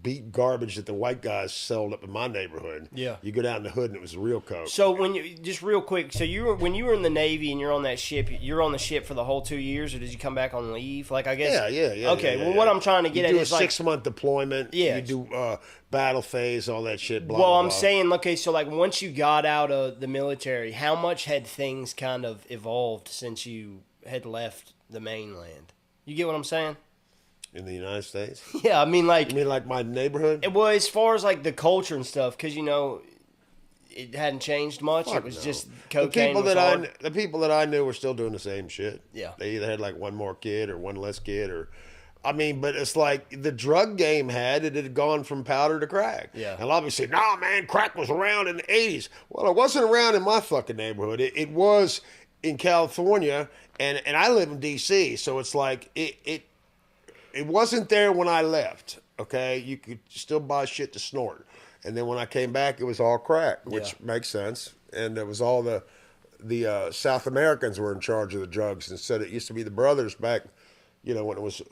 Speaker 1: beat garbage that the white guys sold up in my neighborhood.
Speaker 2: Yeah.
Speaker 1: You go down the hood and it was real coke.
Speaker 2: So just real quick, so when you were in the Navy and you're on that ship, you're on the ship for the whole 2 years, or did you come back on leave? Like, I guess.
Speaker 1: Yeah.
Speaker 2: Okay.
Speaker 1: yeah.
Speaker 2: What I'm trying to get
Speaker 1: you
Speaker 2: at
Speaker 1: do
Speaker 2: is
Speaker 1: a
Speaker 2: like,
Speaker 1: 6-month deployment.
Speaker 2: Yeah.
Speaker 1: You do battle phase, all that shit. Blah,
Speaker 2: well,
Speaker 1: blah,
Speaker 2: I'm
Speaker 1: blah.
Speaker 2: saying, okay, so like once you got out of the military, how much had things kind of evolved since you had left the mainland? You get what I'm saying?
Speaker 1: In the United States?
Speaker 2: Yeah, I mean, like,
Speaker 1: You mean like my neighborhood?
Speaker 2: well, as far as like the culture and stuff, because it hadn't changed much.
Speaker 1: Fuck
Speaker 2: It was
Speaker 1: no.
Speaker 2: just
Speaker 1: the
Speaker 2: cocaine.
Speaker 1: people
Speaker 2: was
Speaker 1: that
Speaker 2: hard.
Speaker 1: the people that I knew were still doing the same shit.
Speaker 2: Yeah.
Speaker 1: They either had like one more kid or one less kid, but it's like the drug game it had gone from powder to crack.
Speaker 2: Yeah.
Speaker 1: And a lot of people say, nah, man, crack was around in the 80s. Well, it wasn't around in my fucking neighborhood. It was in California, and I live in D.C., so it's like it wasn't there when I left, okay? You could still buy shit to snort. And then when I came back, it was all crack, which makes sense. And it was all the South Americans were in charge of the drugs instead. It used to be the brothers back, when it was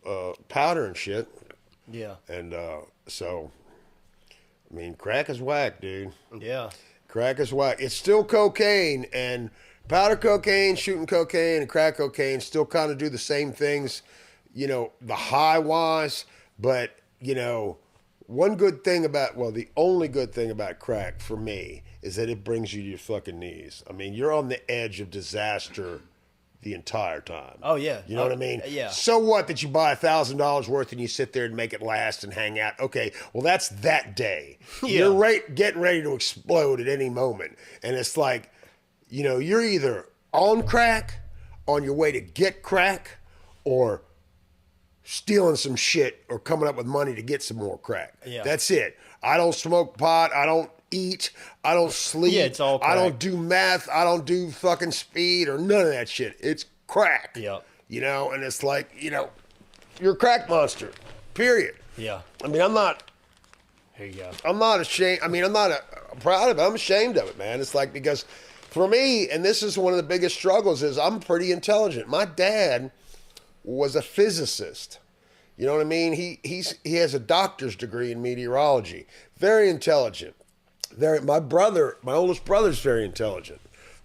Speaker 1: powder and shit.
Speaker 2: Yeah.
Speaker 1: And so, I mean, crack is whack, dude.
Speaker 2: Yeah.
Speaker 1: Crack is whack. It's still cocaine, and powder cocaine, shooting cocaine, and crack cocaine still kind of do the same things, the high-wise. But, one good thing the only good thing about crack for me is that it brings you to your fucking knees. I mean, you're on the edge of disaster the entire time.
Speaker 2: Oh, yeah.
Speaker 1: You know what I mean?
Speaker 2: Yeah.
Speaker 1: So what that you buy $1,000 worth and you sit there and make it last and hang out? Okay, well, that's that day.
Speaker 2: Yeah.
Speaker 1: You're getting ready to explode at any moment. And it's like, you're either on crack, on your way to get crack, or stealing some shit or coming up with money to get some more crack.
Speaker 2: Yeah.
Speaker 1: That's it. I don't smoke pot. I don't eat. I don't sleep.
Speaker 2: Yeah, it's all
Speaker 1: I
Speaker 2: crack.
Speaker 1: don't do math. I don't do fucking speed or none of that shit. It's crack.
Speaker 2: Yep.
Speaker 1: You know, and it's like, you know, you're a crack monster. Period.
Speaker 2: Yeah.
Speaker 1: I mean, I'm not
Speaker 2: Here you go.
Speaker 1: ashamed. I mean, I'm not proud of it. I'm ashamed of it, man. It's like, because for me, and this is one of the biggest struggles, is I'm pretty intelligent. My dad was a physicist. You know what I mean? He has a doctor's degree in meteorology. Very intelligent. My oldest brother's very intelligent.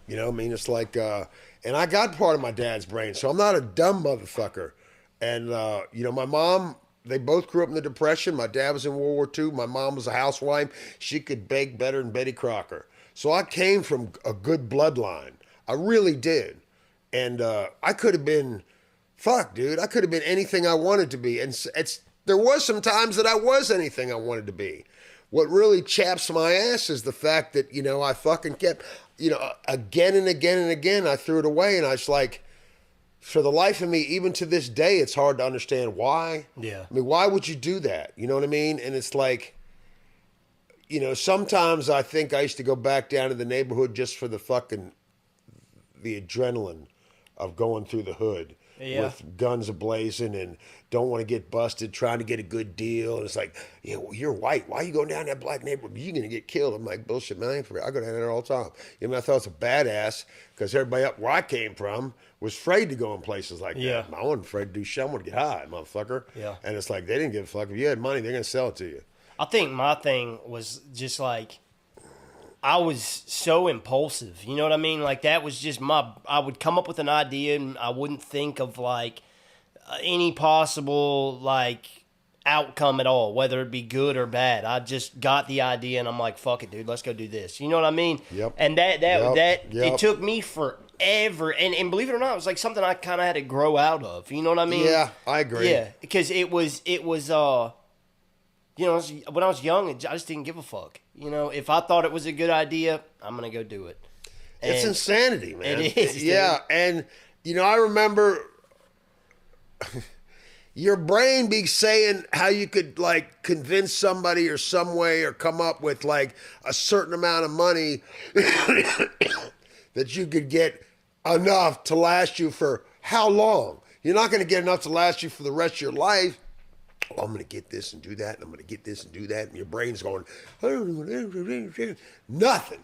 Speaker 1: You know what I mean? It's like, and I got part of my dad's brain, so I'm not a dumb motherfucker. And, you know, my mom, they both grew up in the Depression. My dad was in World War II. My mom was a housewife. She could bake better than Betty Crocker. So I came from a good bloodline. I really did. And I could have been, fuck, dude, I could have been anything I wanted to be. And there was some times that I was anything I wanted to be. What really chaps my ass is the fact that, you know, I fucking kept, you know, again and again and again, I threw it away. And I was like, for the life of me, even to this day, it's hard to understand why.
Speaker 2: Yeah.
Speaker 1: I mean, why would you do that? You know what I mean? And it's like, you know, sometimes I think I used to go back down to the neighborhood just for the adrenaline of going through the hood
Speaker 2: Yeah.
Speaker 1: with guns ablazing and don't want to get busted, trying to get a good deal. And it's like, yeah, well, you're white. Why are you going down that black neighborhood? You're going to get killed. I'm like, bullshit, man. I go down there all the time. You know, I thought it was a badass because everybody up where I came from was afraid to go in places like
Speaker 2: Yeah.
Speaker 1: that. I wasn't afraid to do shit. I wanted to get high, motherfucker.
Speaker 2: Yeah.
Speaker 1: And it's like, they didn't give a fuck. If you had money, they're going to sell it to you.
Speaker 2: I think my thing was just like, I was so impulsive. You know what I mean? Like, that was just I would come up with an idea and I wouldn't think of like any possible like outcome at all, whether it be good or bad. I just got the idea and I'm like, fuck it, dude, let's go do this. You know what I mean?
Speaker 1: Yep.
Speaker 2: And that
Speaker 1: Yep.
Speaker 2: it took me forever. And believe it or not, it was like something I kind of had to grow out of. You know what I mean?
Speaker 1: Yeah, I agree.
Speaker 2: Yeah, because it was you know, when I was young, I just didn't give a fuck. You know, if I thought it was a good idea, I'm going to go do it.
Speaker 1: It's
Speaker 2: And
Speaker 1: insanity, man.
Speaker 2: It is,
Speaker 1: Yeah, and, you know, I remember your brain be saying how you could, like, convince somebody or some way or come up with, like, a certain amount of money that you could get enough to last you for how long? You're not going to get enough to last you for the rest of your life. Oh, I'm going to get this and do that, and I'm going to get this and do that, and your brain's going, nothing.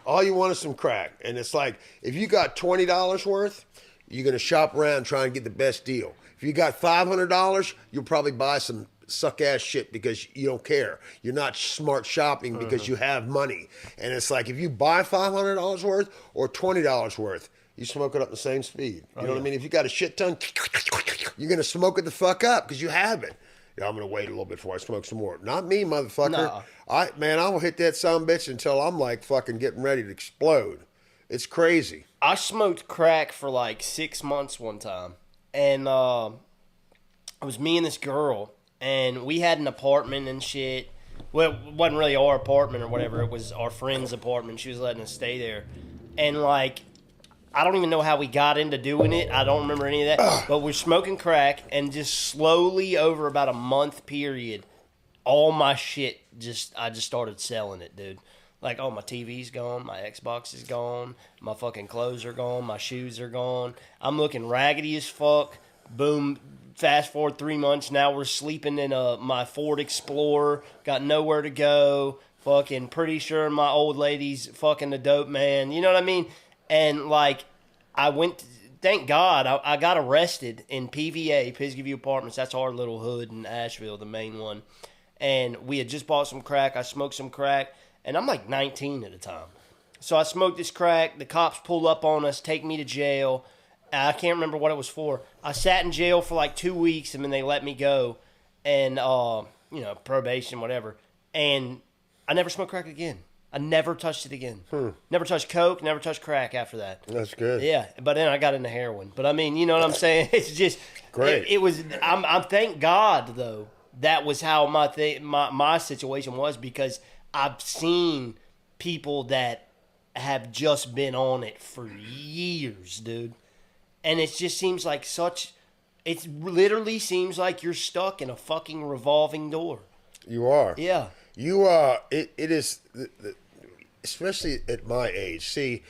Speaker 1: All you want is some crack. And it's like, if you got $20 worth, you're going to shop around and try and get the best deal. If you got $500, you'll probably buy some suck-ass shit because you don't care. You're not smart shopping because you have money. And it's like, if you buy $500 worth or $20 worth, you smoke it up the same speed. You know what I mean? If you got a shit ton, you're going to smoke it the fuck up because you have it. Yeah, I'm going to wait a little bit before I smoke some more. Not me, motherfucker.
Speaker 2: No.
Speaker 1: I will hit that son of a bitch until I'm like fucking getting ready to explode. It's crazy.
Speaker 2: I smoked crack for like 6 months one time. And it was me and this girl. And we had an apartment and shit. Well, it wasn't really our apartment or whatever. It was our friend's apartment. She was letting us stay there. And like, I don't even know how we got into doing it. I don't remember any of that. But we're smoking crack, and just slowly over about a month period, all my shit I just started selling it, dude. Like, oh, my TV's gone, my Xbox is gone, my fucking clothes are gone, my shoes are gone. I'm looking raggedy as fuck. Boom. Fast forward 3 months, now we're sleeping in my Ford Explorer, got nowhere to go. Fucking pretty sure my old lady's fucking the dope man. You know what I mean? And, like, thank God, I got arrested in PVA, Pisgah View Apartments. That's our little hood in Asheville, the main one. And we had just bought some crack. I smoked some crack, and I'm like 19 at the time. So I smoked this crack. The cops pull up on us, take me to jail. I can't remember what it was for. I sat in jail for like 2 weeks, and then they let me go. And, you know, probation, whatever. And I never smoked crack again. I never touched it again. Never touched coke, never touched crack after that.
Speaker 1: That's good.
Speaker 2: Yeah, but then I got into heroin. But I mean, you know what I'm saying? It's just
Speaker 1: Great.
Speaker 2: It was. I'm thank God though that was how my situation was, because I've seen people that have just been on it for years, dude, and it just seems like such. It literally seems like you're stuck in a fucking revolving door.
Speaker 1: You are.
Speaker 2: Yeah.
Speaker 1: You it is especially at my age. See,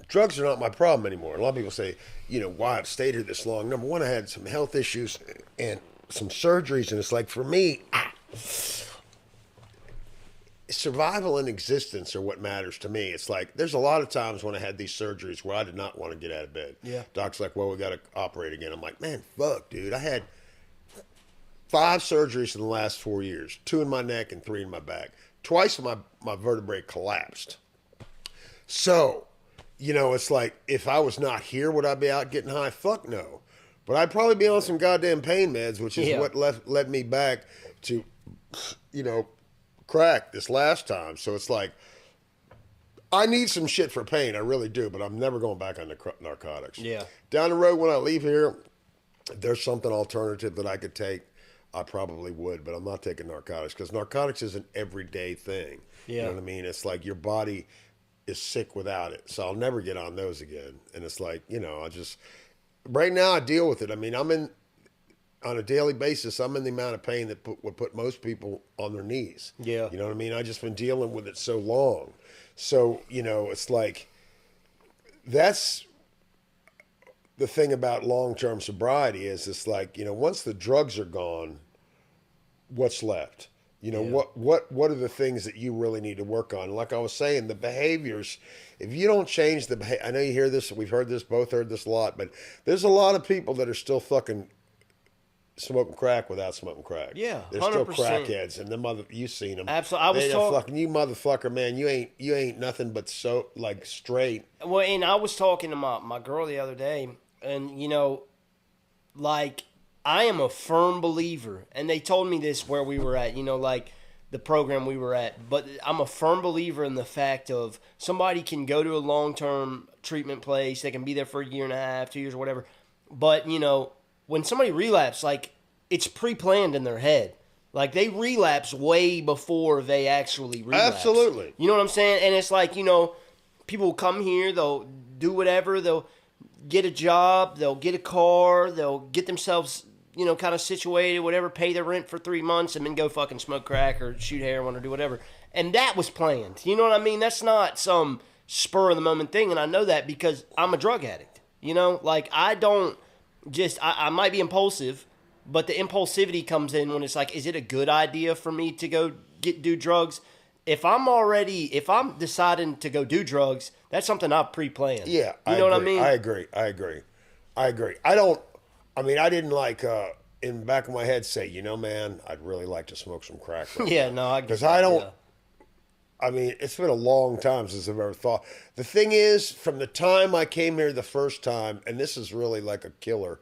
Speaker 1: drugs are not my problem anymore. A lot of people say, why I've stayed here this long. Number one, I had some health issues and some surgeries, and it's like for me, survival and existence are what matters to me. It's like there's a lot of times when I had these surgeries where I did not want to get out of bed.
Speaker 2: Yeah.
Speaker 1: Doc's like, well, we got to operate again. I'm like, man, fuck, dude. I had 5 surgeries in the last 4 years, 2 in my neck and 3 in my back. Twice my vertebrae collapsed. So, it's like if I was not here, would I be out getting high? Fuck no. But I'd probably be on some goddamn pain meds, which is what led me back to, crack this last time. So it's like, I need some shit for pain. I really do, but I'm never going back on the narcotics.
Speaker 2: Yeah.
Speaker 1: Down the road when I leave here, if there's something alternative that I could take, I probably would, but I'm not taking narcotics because narcotics is an everyday thing.
Speaker 2: Yeah.
Speaker 1: You know what I mean? It's like your body is sick without it. So I'll never get on those again. And it's like, right now I deal with it. I mean, on a daily basis, I'm in the amount of pain that would put most people on their knees.
Speaker 2: Yeah.
Speaker 1: You know what I mean? I just been dealing with it so long. So, it's like, that's the thing about long-term sobriety is it's like, once the drugs are gone, what's left? What are the things that you really need to work on? Like I was saying, the behaviors, if you don't change the behavior, I know you hear this, we've heard this, both heard this a lot, but there's a lot of people that are still fucking smoking crack without smoking crack.
Speaker 2: Yeah,
Speaker 1: they're
Speaker 2: 100%.
Speaker 1: still crackheads, and you've seen them.
Speaker 2: Absolutely. I was talking,
Speaker 1: fucking you motherfucker, man. You ain't nothing but so like straight.
Speaker 2: well, and I was talking to my girl the other day, and like I am a firm believer, and they told me this where we were at, like the program we were at, but I'm a firm believer in the fact of somebody can go to a long-term treatment place, they can be there for a year and a half, 2 years, or whatever, but when somebody relapses, like, it's pre-planned in their head. Like, they relapse way before they actually relapse.
Speaker 1: Absolutely.
Speaker 2: You know what I'm saying? And it's like, people will come here, they'll do whatever, they'll get a job, they'll get a car, they'll get themselves, kind of situated, whatever, pay their rent for 3 months, and then go fucking smoke crack or shoot heroin or do whatever. And that was planned. You know what I mean? That's not some spur-of-the-moment thing, and I know that because I'm a drug addict. Like, I don't... I might be impulsive, but the impulsivity comes in when it's like, is it a good idea for me to go do drugs? If I'm deciding to go do drugs, that's something I've pre-planned.
Speaker 1: Yeah,
Speaker 2: you know what I mean?
Speaker 1: I agree. I didn't like in the back of my head say, man, I'd really like to smoke some crack. Right
Speaker 2: Yeah,
Speaker 1: now.
Speaker 2: no,
Speaker 1: because I don't. Yeah. I mean, it's been a long time since I've ever thought. The thing is, from the time I came here the first time, and this is really like a killer,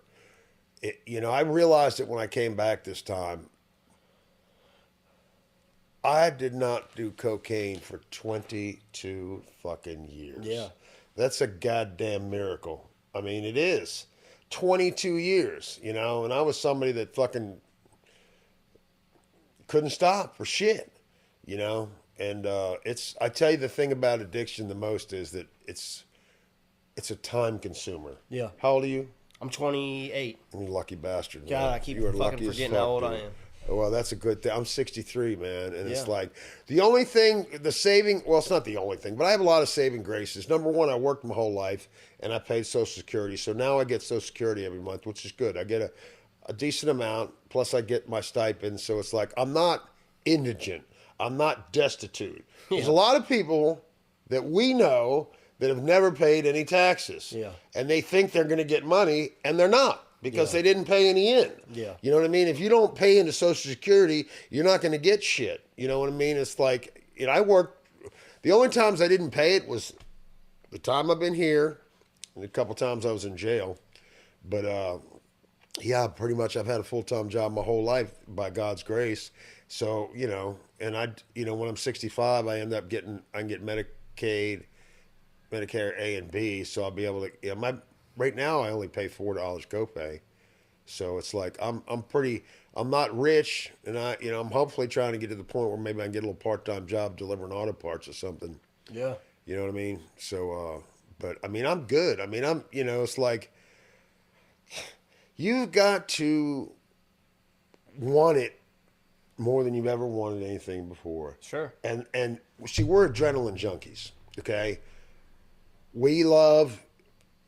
Speaker 1: I realized it when I came back this time. I did not do cocaine for 22 fucking years.
Speaker 2: Yeah.
Speaker 1: That's a goddamn miracle. I mean, it is. 22 years, and I was somebody that fucking couldn't stop for shit, And I tell you the thing about addiction the most is that it's a time consumer.
Speaker 2: Yeah.
Speaker 1: How old are you?
Speaker 2: I'm 28.
Speaker 1: You lucky bastard. Man.
Speaker 2: God, I keep fucking forgetting how old I am.
Speaker 1: Well, that's a good thing. I'm 63, man. And it's like the only thing, it's not the only thing, but I have a lot of saving graces. Number one, I worked my whole life and I paid Social Security. So now I get Social Security every month, which is good. I get a decent amount, plus I get my stipend. So it's like I'm not indigent. I'm not destitute. Yeah. There's a lot of people that we know that have never paid any taxes.
Speaker 2: Yeah.
Speaker 1: And they think they're going to get money, and they're not because they didn't pay any in.
Speaker 2: Yeah.
Speaker 1: You know what I mean? If you don't pay into Social Security, you're not going to get shit. You know what I mean? It's like, I worked. The only times I didn't pay it was the time I've been here and a couple times I was in jail. But, yeah, pretty much I've had a full-time job my whole life by God's grace. So, and when I'm 65, I can get Medicaid, Medicare A and B, so I'll be able to, right now I only pay $4 copay. So it's like, I'm not rich, and I'm hopefully trying to get to the point where maybe I can get a little part-time job delivering auto parts or something.
Speaker 2: Yeah.
Speaker 1: You know what I mean? So, but I'm good. It's like, you've got to want it more than you've ever wanted anything before.
Speaker 2: Sure.
Speaker 1: And see, we're adrenaline junkies. Okay, we love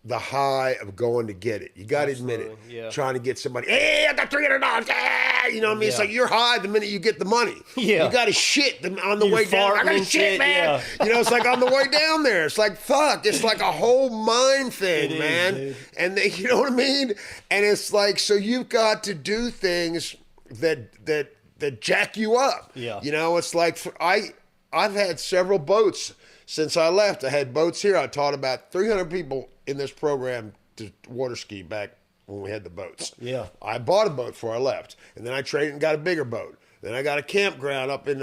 Speaker 1: the high of going to get it. You got to admit it.
Speaker 2: Absolutely, yeah.
Speaker 1: Trying to get somebody, hey, I got $300. Yeah! You know what I mean? It's
Speaker 2: Yeah.
Speaker 1: like you're high the minute you get the money.
Speaker 2: Yeah.
Speaker 1: You got to shit on the
Speaker 2: You
Speaker 1: way down. I
Speaker 2: farting
Speaker 1: got to
Speaker 2: and
Speaker 1: shit,
Speaker 2: shit,
Speaker 1: man.
Speaker 2: yeah.
Speaker 1: You know, it's like on the way down there. It's like, fuck. It's like a whole mind thing,
Speaker 2: It is,
Speaker 1: man.
Speaker 2: dude.
Speaker 1: And you know what I mean? And it's like, so you've got to do things that jack you up.
Speaker 2: Yeah.
Speaker 1: You know, it's like I've had several boats since I left. I had boats here. I taught about 300 people in this program to water ski back when we had the boats.
Speaker 2: Yeah.
Speaker 1: I bought a boat before I left, and then I traded and got a bigger boat. Then I got a campground up in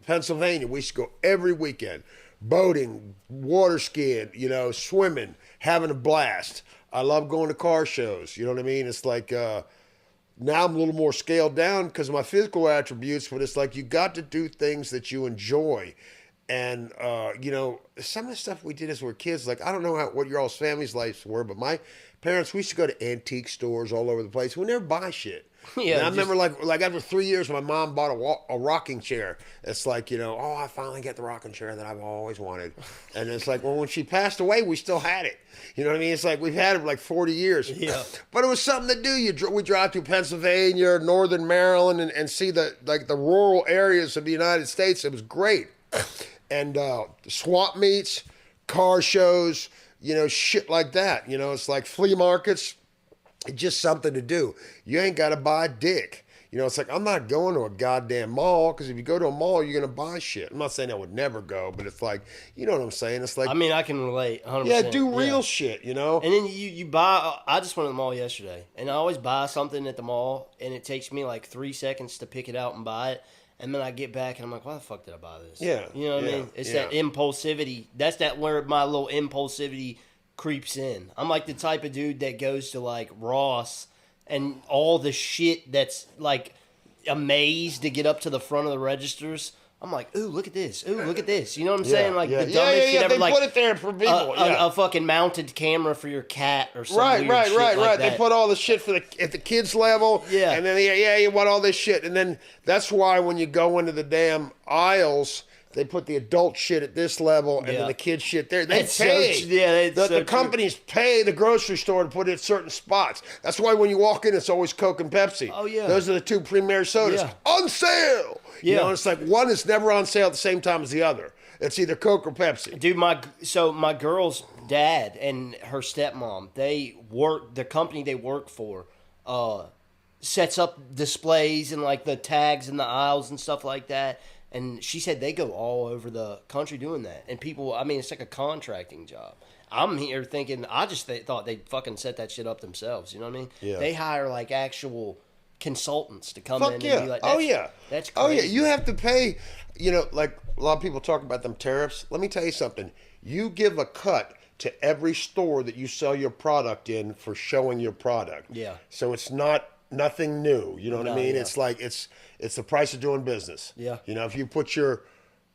Speaker 1: Pennsylvania. We used to go every weekend, boating, water skiing, you know, swimming, having a blast. I love going to car shows. You know what I mean? It's like now I'm a little more scaled down because of my physical attributes, but it's like you got to do things that you enjoy. And, you know, some of the stuff we did as we were kids, like, I don't know what your all's family's lives were, but my parents, we used to go to antique stores all over the place. We never buy shit.
Speaker 2: Yeah,
Speaker 1: And I
Speaker 2: just-
Speaker 1: remember, like after 3 years, my mom bought a rocking chair. It's like, you know, oh, I finally get the rocking chair that I've always wanted. And it's like, well, when she passed away, we still had it. You know what I mean? It's like we've had it for like 40 years.
Speaker 2: Yeah.
Speaker 1: But it was something to do. We drive through Pennsylvania, northern Maryland, and see the rural areas of the United States. It was great. And swap meets, car shows, you know, shit like that. You know, it's like flea markets. It's just something to do. You ain't got to buy a dick. You know, it's like, I'm not going to a goddamn mall, because if you go to a mall, you're going to buy shit. I'm not saying I would never go, but it's like, you know what I'm saying? It's like,
Speaker 2: I mean, I can relate 100%.
Speaker 1: yeah, do real shit, you know?
Speaker 2: And then you buy. I just went to the mall yesterday, and I always buy something at the mall, and it takes me like 3 seconds to pick it out and buy it, and then I get back and I'm like, why the fuck did I buy this?
Speaker 1: Yeah,
Speaker 2: you know what I
Speaker 1: yeah,
Speaker 2: mean? It's
Speaker 1: yeah.
Speaker 2: that impulsivity. That's where my little impulsivity creeps in. I'm like the type of dude that goes to like Ross and all the shit that's like amazed to get up to the front of the registers. I'm like, ooh, look at this. Ooh, look at this. You know what I'm saying? Like the dumbest shit ever.
Speaker 1: They
Speaker 2: Like
Speaker 1: put it there for people.
Speaker 2: a fucking mounted camera for your cat or something.
Speaker 1: Right.
Speaker 2: Like
Speaker 1: They
Speaker 2: that.
Speaker 1: put all the shit at the kids level.
Speaker 2: Yeah.
Speaker 1: And then you want all this shit, and then that's why when you go into the damn aisles, they put the adult shit at this level, and
Speaker 2: Yeah.
Speaker 1: then the kid shit there. They
Speaker 2: That's so
Speaker 1: pay.
Speaker 2: tr- yeah, it's so
Speaker 1: the
Speaker 2: true.
Speaker 1: companies pay the grocery store to put it at certain spots. That's why when you walk in, it's always Coke and Pepsi.
Speaker 2: Oh, yeah.
Speaker 1: Those are the two premier sodas
Speaker 2: Yeah.
Speaker 1: on sale. You
Speaker 2: Yeah.
Speaker 1: know, it's like one is never on sale at the same time as the other. It's either Coke or Pepsi.
Speaker 2: Dude, my girl's dad and her stepmom, the company they work for, sets up displays and like the tags in the aisles and stuff like that. And she said they go all over the country doing that. And people, I mean, it's like a contracting job. I'm here thinking, I just thought they'd fucking set that shit up themselves. You know what I mean?
Speaker 1: Yeah.
Speaker 2: They hire like actual consultants to come
Speaker 1: Fuck
Speaker 2: in
Speaker 1: yeah.
Speaker 2: and be like,
Speaker 1: Oh yeah.
Speaker 2: That's
Speaker 1: Oh yeah.
Speaker 2: crazy.
Speaker 1: You have to pay, you know, like a lot of people talk about them tariffs. Let me tell you something. You give a cut to every store that you sell your product in for showing your product.
Speaker 2: Yeah.
Speaker 1: So it's nothing new. You know what I
Speaker 2: No,
Speaker 1: mean?
Speaker 2: yeah.
Speaker 1: It's like it's the price of doing business.
Speaker 2: Yeah.
Speaker 1: You know, if you put your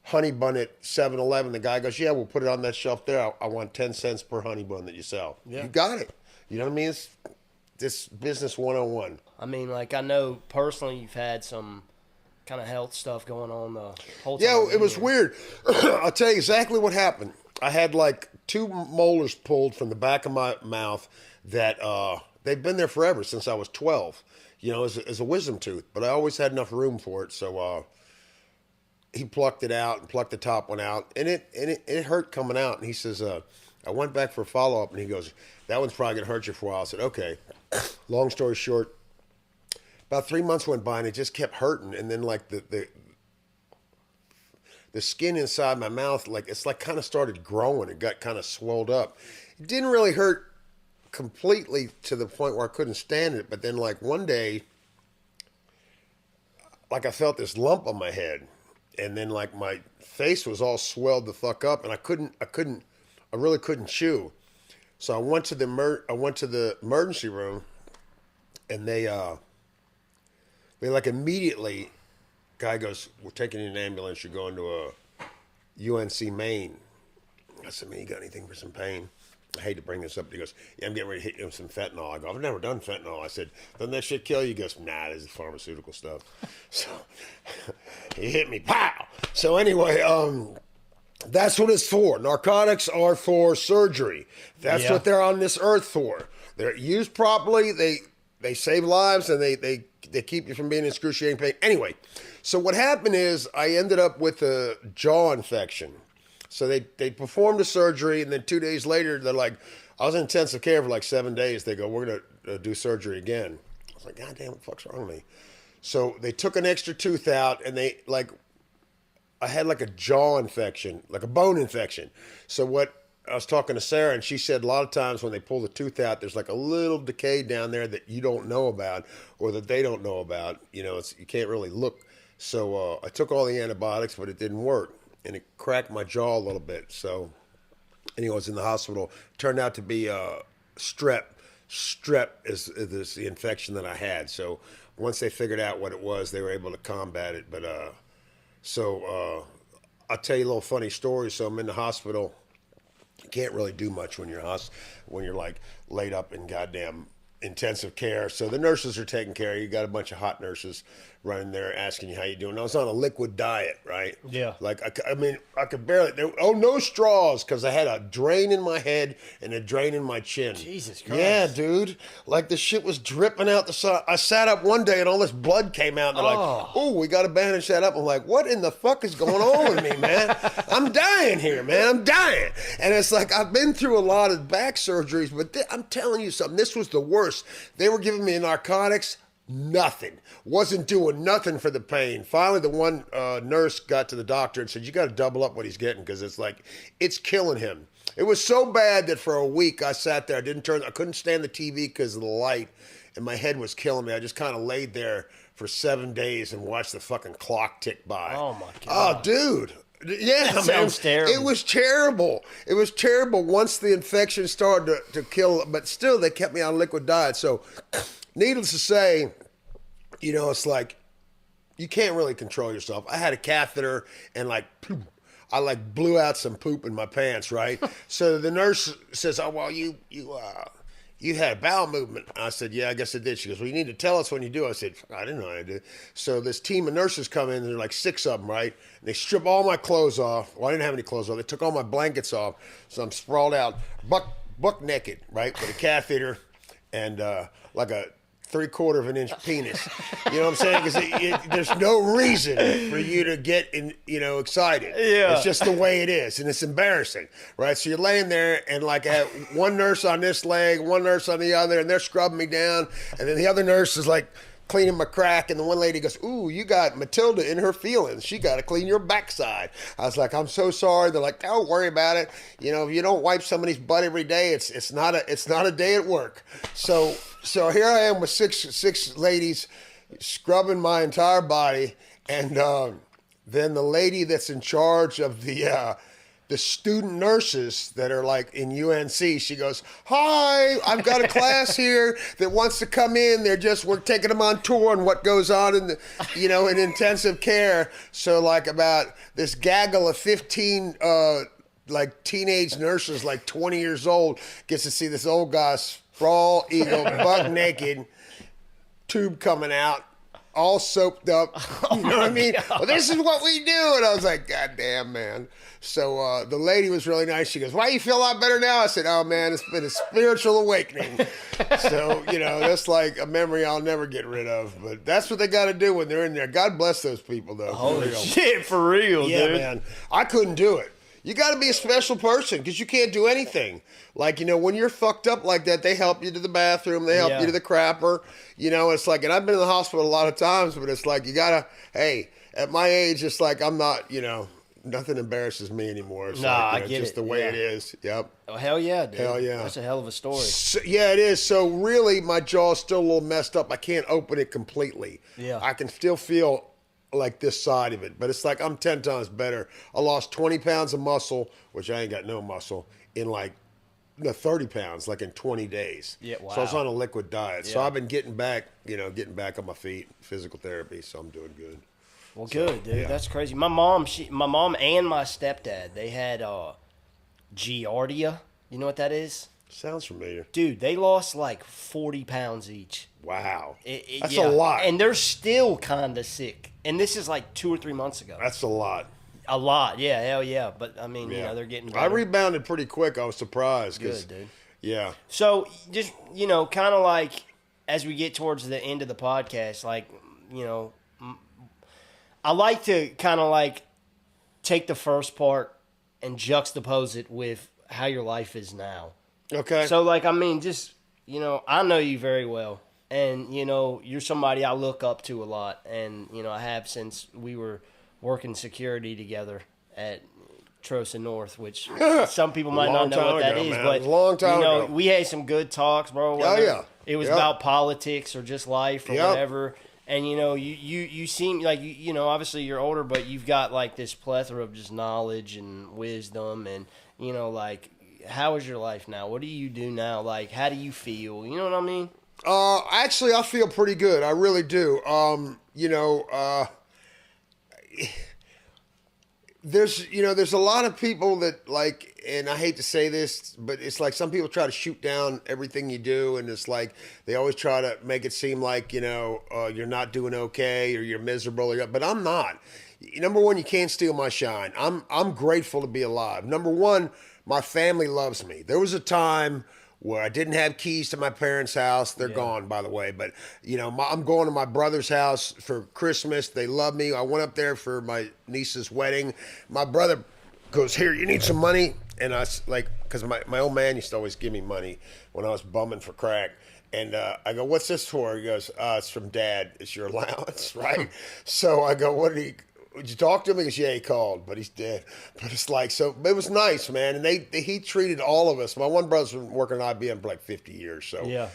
Speaker 1: honey bun at 7-Eleven, the guy goes, yeah, we'll put it on that shelf there. I want 10 cents per honey bun that you sell.
Speaker 2: Yeah.
Speaker 1: You got it. You know what I mean? It's this business 101.
Speaker 2: I mean, like, I know personally you've had some kind of health stuff going on the whole time.
Speaker 1: Yeah, it was
Speaker 2: Yeah.
Speaker 1: weird. I'll tell you exactly what happened. I had like 2 molars pulled from the back of my mouth that they've been there forever, since I was 12, you know, as a wisdom tooth. But I always had enough room for it, so he plucked it out and plucked the top one out, and it hurt coming out. And he says, I went back for a follow-up, and he goes, that one's probably going to hurt you for a while. I said, okay. Long story short, about 3 months went by, and it just kept hurting. And then like the skin inside my mouth, like it's like kind of started growing. It got kind of swelled up. It didn't really hurt completely to the point where I couldn't stand it. But then like one day, like I felt this lump on my head, and then like my face was all swelled the fuck up, and I really couldn't chew. So I went to the emergency room, and they like immediately, guy goes, we're taking you in an ambulance. You're going to a UNC Maine. I said, man, you got anything for some pain? I hate to bring this up. He goes, yeah, I'm getting ready to hit you with some fentanyl. I go, I've never done fentanyl. I said, doesn't that shit kill you? He goes, nah, this is pharmaceutical stuff. So he hit me, pow. So anyway, that's what it's for. Narcotics are for surgery. That's what they're on this earth for. They're used properly. They save lives, and they keep you from being in excruciating pain. Anyway, so what happened is I ended up with a jaw infection. So they performed the surgery, and then 2 days later, they're like, I was in intensive care for like 7 days. They go, we're going to do surgery again. I was like, God damn, what the fuck's wrong with me? So they took an extra tooth out, and I had like a jaw infection, like a bone infection. So I was talking to Sarah, and she said a lot of times when they pull the tooth out, there's like a little decay down there that you don't know about or that they don't know about. You know, you can't really look. So I took all the antibiotics, but it didn't work. And it cracked my jaw a little bit. So anyway, I was in the hospital. Turned out to be strep. Strep is the infection that I had. So once they figured out what it was, they were able to combat it. But I'll tell you a little funny story. So I'm in the hospital. You can't really do much when you're like laid up in goddamn intensive care. So the nurses are taking care of you. You got a bunch of hot nurses running there asking you how you doing. I was on a liquid diet, right?
Speaker 2: Yeah.
Speaker 1: Like, I mean, I could barely, no straws, because I had a drain in my head and a drain in my chin.
Speaker 2: Jesus Christ.
Speaker 1: Yeah, dude. Like, the shit was dripping out the side. I sat up one day and all this blood came out. And they're like, oh, we got to bandage that up. I'm like, what in the fuck is going on with me, man? I'm dying here, man. I'm dying. And it's like, I've been through a lot of back surgeries, but I'm telling you something. This was the worst. They were giving me narcotics. Nothing. Wasn't doing nothing for the pain. Finally, the one nurse got to the doctor and said, you got to double up what he's getting, because it's like, it's killing him. It was so bad that for a week I sat there. I couldn't stand the TV because of the light, and my head was killing me. I just kind of laid there for 7 days and watched the fucking clock tick by.
Speaker 2: Oh, my God.
Speaker 1: Oh, dude. Yeah,
Speaker 2: that
Speaker 1: man.
Speaker 2: sounds terrible.
Speaker 1: It was terrible. It was terrible once the infection started to kill, but still they kept me on liquid diet. So needless to say, you know, it's like you can't really control yourself. I had a catheter and I blew out some poop in my pants, right? So the nurse says, "Oh, well, you had a bowel movement." I said, "Yeah, I guess I did." She goes, "Well, you need to tell us when you do." I said, "I didn't know I did." So this team of nurses come in, and there are like 6 of them, right? And they strip all my clothes off. Well, I didn't have any clothes on. They took all my blankets off, so I'm sprawled out, buck naked, right, with a catheter and like a 3/4 of an inch penis. You know what I'm saying? Because there's no reason for you to get excited.
Speaker 2: Yeah.
Speaker 1: It's just the way it is, and it's embarrassing, right? So you're laying there, and like I have one nurse on this leg, one nurse on the other, and they're scrubbing me down, and then the other nurse is like cleaning my crack, and the one lady goes, "Ooh, you got Matilda in her feelings. She got to clean your backside." I was like, "I'm so sorry." They're like, "Don't worry about it. You know, if you don't wipe somebody's butt every day, it's not a day at work." So here I am with six ladies scrubbing my entire body, and then the lady that's in charge of the student nurses that are like in UNC, she goes, "Hi, I've got a class here that wants to come in. We're taking them on tour on what goes on in in intensive care." So like about this gaggle of 15 like teenage nurses, like 20 years old, gets to see this old guy sprawl eagle, buck naked, tube coming out, all soaped up. You know what I mean? Well, this is what we do. And I was like, God damn, man. So the lady was really nice. She goes, "Why, you feel a lot better now?" I said, "Oh, man, it's been a spiritual awakening." So, that's like a memory I'll never get rid of. But that's what they got to do when they're in there. God bless those people, though.
Speaker 2: Holy shit, for real,
Speaker 1: yeah,
Speaker 2: dude.
Speaker 1: Man. I couldn't do it. You got to be a special person because you can't do anything. Like, when you're fucked up like that, they help you to the bathroom. They help you to the crapper. It's like, and I've been in the hospital a lot of times, but it's like, you got to, hey, at my age, it's like, I'm not, nothing embarrasses me anymore. It's
Speaker 2: I
Speaker 1: like,
Speaker 2: get
Speaker 1: just
Speaker 2: it.
Speaker 1: the way it is. Yep.
Speaker 2: Oh, hell yeah, dude.
Speaker 1: Hell yeah.
Speaker 2: That's a hell of a story.
Speaker 1: So, yeah, it is. So really, my jaw's still a little messed up. I can't open it completely.
Speaker 2: Yeah.
Speaker 1: I can still feel like this side of it, but it's like I'm 10 times better. I lost 20 pounds of muscle, which I ain't got no muscle, in like 30 pounds, like in 20 days.
Speaker 2: Yeah, wow.
Speaker 1: So I was on a liquid diet. So
Speaker 2: Yeah.
Speaker 1: I've been getting back on my feet, physical therapy. So I'm doing good.
Speaker 2: Well, good, dude.
Speaker 1: yeah.
Speaker 2: That's crazy. My mom and my stepdad, they had Giardia. You know what that is?
Speaker 1: Sounds familiar.
Speaker 2: Dude, they lost like 40 pounds each.
Speaker 1: Wow. That's
Speaker 2: Yeah.
Speaker 1: a lot.
Speaker 2: And they're still kind of sick. And this is like 2 or 3 months ago.
Speaker 1: That's a lot.
Speaker 2: A lot. Yeah, hell yeah. But, I mean, they're getting better.
Speaker 1: I rebounded pretty quick. I was surprised.
Speaker 2: Good, dude.
Speaker 1: Yeah.
Speaker 2: So, just, kind of like as we get towards the end of the podcast, like, I like to kind of like take the first part and juxtapose it with how your life is now.
Speaker 1: Okay.
Speaker 2: So, like, I mean, just, I know you very well. And, you're somebody I look up to a lot. And, I have since we were working security together at Trosa North, which some people might not know what that is.
Speaker 1: Man.
Speaker 2: But,
Speaker 1: It was a long time ago.
Speaker 2: we had some good talks, bro.
Speaker 1: Yeah.
Speaker 2: It was
Speaker 1: Yep.
Speaker 2: about politics or just life or
Speaker 1: Yep.
Speaker 2: whatever. And, you seem like, obviously you're older, but you've got, like, this plethora of just knowledge and wisdom. And, like, how is your life now? What do you do now? Like, how do you feel? You know what I mean?
Speaker 1: Actually, I feel pretty good. I really do. There's a lot of people that like, and I hate to say this, but it's like some people try to shoot down everything you do, and it's like they always try to make it seem like you're not doing okay or you're miserable. But I'm not. Number one, you can't steal my shine. I'm grateful to be alive. Number one, my family loves me. There was a time where I didn't have keys to my parents' house. They're gone, by the way. But, I'm going to my brother's house for Christmas. They love me. I went up there for my niece's wedding. My brother goes, here, you need some money? And I, because my old man used to always give me money when I was bumming for crack. And I go, what's this for? He goes, it's from Dad. It's your allowance, right? So I go, would you talk to him? He goes, yeah, he called, but he's dead. But it's like, so it was nice, man. And he treated all of us. My one brother's been working at IBM for like 50 years. So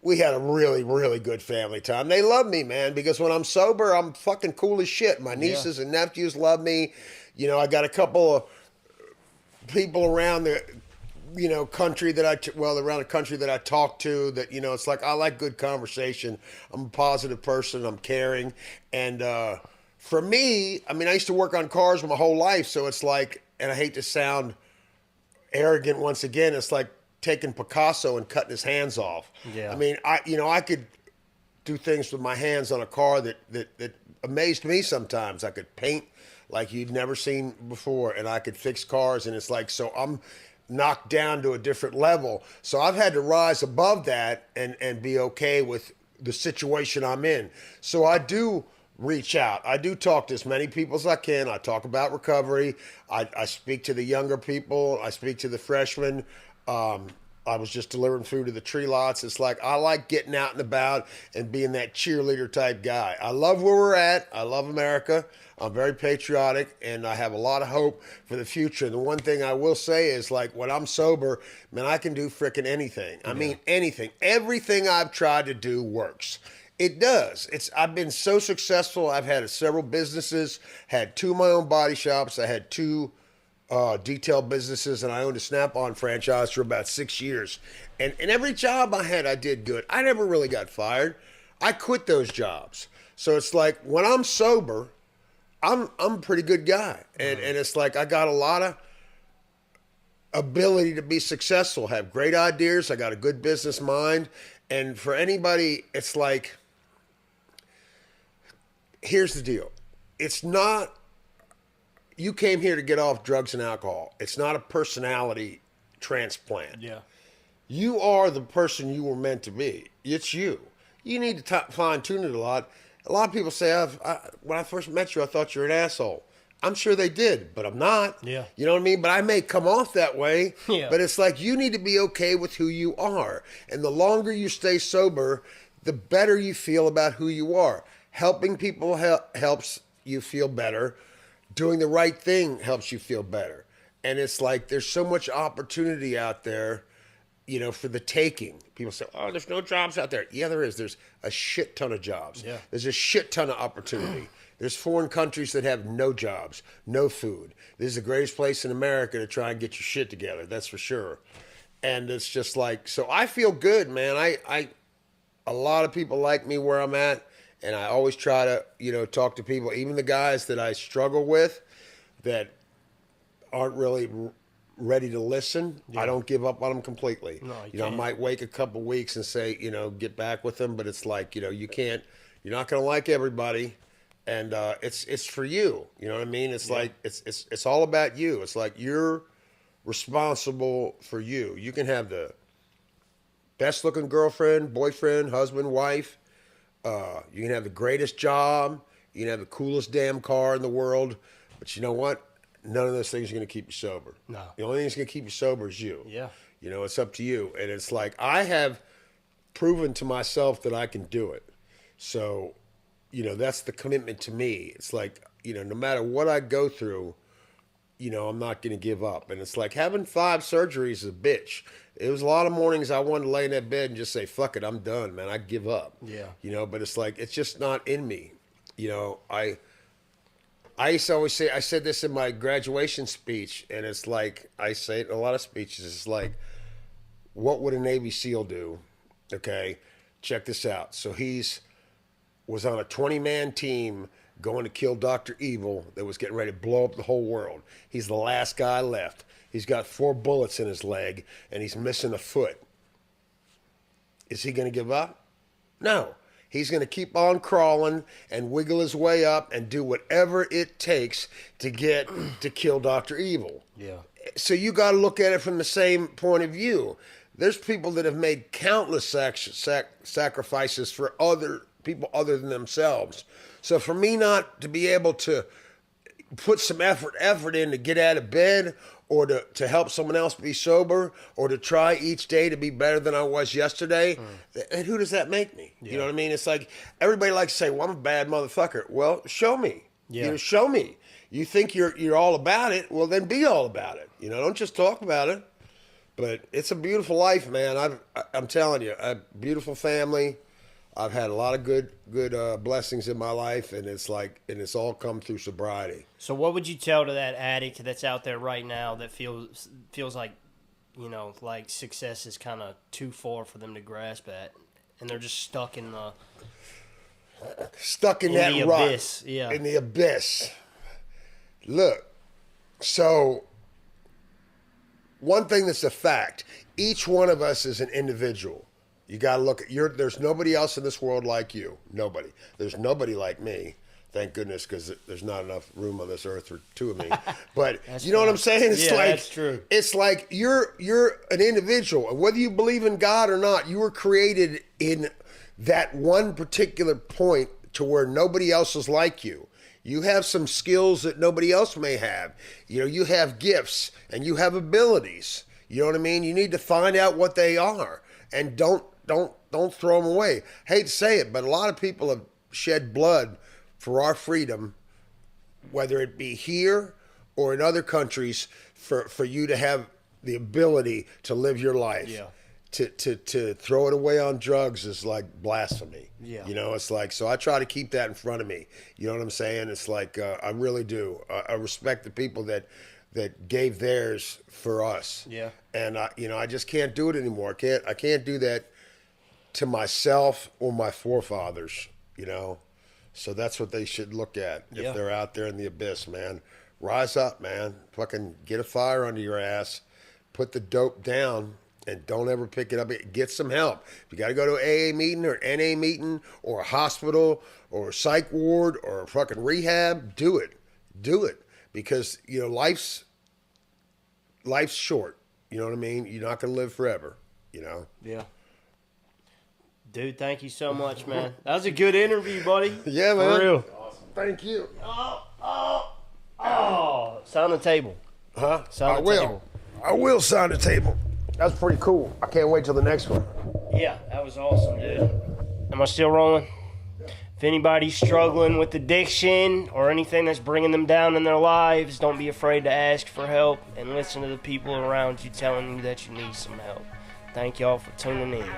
Speaker 1: we had a really, really good family time. They love me, man, because when I'm sober, I'm fucking cool as shit. My nieces and nephews love me. I got a couple of people around the country around the country that I talk to that, it's like, I like good conversation. I'm a positive person. I'm caring. And, for me, I mean, I used to work on cars my whole life, so it's like, and I hate to sound arrogant once again, it's like taking Picasso and cutting his hands off.
Speaker 2: Yeah.
Speaker 1: I mean, I could do things with my hands on a car that amazed me sometimes. I could paint like you'd never seen before, and I could fix cars, and it's like, so I'm knocked down to a different level. So I've had to rise above that and be okay with the situation I'm in. So I do reach out. I do talk to as many people as I can. I talk about recovery. I speak to the younger people. I speak to the freshmen. I was just delivering food to the tree lots. It's like, I like getting out and about and being that cheerleader type guy. I love where we're at. I love America. I'm very patriotic, and I have a lot of hope for the future. And the one thing I will say is, like, when I'm sober, man, I can do frickin' anything. I mean, anything. Everything I've tried to do works. It does. I've been so successful. I've had several businesses, had 2 of my own body shops. I had 2 detail businesses, and I owned a Snap-on franchise for about 6 years. And every job I had, I did good. I never really got fired. I quit those jobs. So it's like, when I'm sober, I'm a pretty good guy. And it's like, I got a lot of ability to be successful, have great ideas. I got a good business mind. And for anybody, it's like, here's the deal. It's not, you came here to get off drugs and alcohol. It's not a personality transplant.
Speaker 2: Yeah.
Speaker 1: You are the person you were meant to be. It's you. You need to fine tune it a lot. A lot of people say, when I first met you, I thought you were an asshole. I'm sure they did, but I'm not.
Speaker 2: Yeah.
Speaker 1: You know what I mean? But I may come off that way.
Speaker 2: Yeah.
Speaker 1: But it's like, you need to be okay with who you are. And the longer you stay sober, the better you feel about who you are. Helping people helps you feel better. Doing the right thing helps you feel better. And it's like, there's so much opportunity out there, for the taking. People say, oh, there's no jobs out there. Yeah, there is. There's a shit ton of jobs.
Speaker 2: Yeah.
Speaker 1: There's a shit ton of opportunity. There's foreign countries that have no jobs, no food. This is the greatest place in America to try and get your shit together. That's for sure. And it's just like, so I feel good, man. A lot of people like me where I'm at. And I always try to, talk to people, even the guys that I struggle with that aren't really ready to listen, I don't give up on them completely.
Speaker 2: No,
Speaker 1: you know, I
Speaker 2: can't.
Speaker 1: might wait a couple weeks and say, get back with them, but it's like, you can't. You're not going to like everybody, and it's for you. You know what I mean? It's like it's all about you. It's like you're responsible for you. You can have the best looking girlfriend, boyfriend, husband, wife. You can have the greatest job. You can have the coolest damn car in the world. But you know what? None of those things are going to keep you sober.
Speaker 2: No.
Speaker 1: The only thing that's going to keep you sober is you.
Speaker 2: Yeah.
Speaker 1: It's up to you. And it's like I have proven to myself that I can do it. So, that's the commitment to me. It's like, no matter what I go through, I'm not going to give up. And it's like having 5 surgeries is a bitch. It was a lot of mornings I wanted to lay in that bed and just say, fuck it, I'm done, man. I give up.
Speaker 2: Yeah.
Speaker 1: But it's like, it's just not in me. I used to always say, I said this in my graduation speech, and it's like, I say it in a lot of speeches. It's like, what would a Navy SEAL do? Okay, check this out. So was on a 20-man team going to kill Dr. Evil that was getting ready to blow up the whole world. He's the last guy left. He's got 4 bullets in his leg, and he's missing a foot. Is he going to give up? No. He's going to keep on crawling and wiggle his way up and do whatever it takes to get to kill Dr. Evil.
Speaker 2: Yeah.
Speaker 1: So you got to look at it from the same point of view. There's people that have made countless sacrifices for other people other than themselves. So for me not to be able to put some effort in to get out of bed or to help someone else be sober or to try each day to be better than I was yesterday, and who does that make me?
Speaker 2: Yeah.
Speaker 1: You know what I mean? It's like everybody likes to say, well, I'm a bad motherfucker. Well, show me.
Speaker 2: Yeah.
Speaker 1: Show me. You think you're all about it, well, then be all about it. Don't just talk about it. But it's a beautiful life, man. I'm telling you, a beautiful family. I've had a lot of good blessings in my life, and it's all come through sobriety.
Speaker 2: So what would you tell to that addict that's out there right now that feels like, like success is kind of too far for them to grasp at, and they're just stuck in that rut, abyss. Yeah.
Speaker 1: In the abyss. Look, so one thing that's a fact, each one of us is an individual. You got to look at there's nobody else in this world like you. Nobody. There's nobody like me. Thank goodness, because there's not enough room on this earth for 2 of me. But you know what I'm saying? It's
Speaker 2: that's true.
Speaker 1: It's like you're an individual. Whether you believe in God or not, you were created in that one particular point to where nobody else is like you. You have some skills that nobody else may have. You have gifts and you have abilities. You know what I mean? You need to find out what they are and don't throw them away. Hate to say it, but a lot of people have shed blood for our freedom, whether it be here or in other countries, for you to have the ability to live your life.
Speaker 2: Yeah.
Speaker 1: To throw it away on drugs is like blasphemy.
Speaker 2: Yeah.
Speaker 1: It's like, so I try to keep that in front of me. You know what I'm saying? It's like, I really do. I respect the people that gave theirs for us.
Speaker 2: Yeah.
Speaker 1: And I just can't do it anymore. I can't do that to myself or my forefathers, So that's what they should look at if they're out there in the abyss, man. Rise up, man. Fucking get a fire under your ass. Put the dope down and don't ever pick it up. Get some help. If you got to go to an AA meeting or an NA meeting or a hospital or a psych ward or a fucking rehab, do it. Do it. Because, life's short. You know what I mean? You're not going to live forever,
Speaker 2: Yeah. Dude, thank you so much, man. That was a good interview, buddy.
Speaker 1: Yeah, man.
Speaker 2: For real.
Speaker 1: Awesome. Thank you.
Speaker 2: Oh. Sign the table.
Speaker 1: Huh?
Speaker 2: Sign the table.
Speaker 1: I will sign the table. That's pretty cool. I can't wait till the next one.
Speaker 2: Yeah, that was awesome, dude. Am I still rolling? If anybody's struggling with addiction or anything that's bringing them down in their lives, don't be afraid to ask for help and listen to the people around you telling you that you need some help. Thank y'all for tuning in.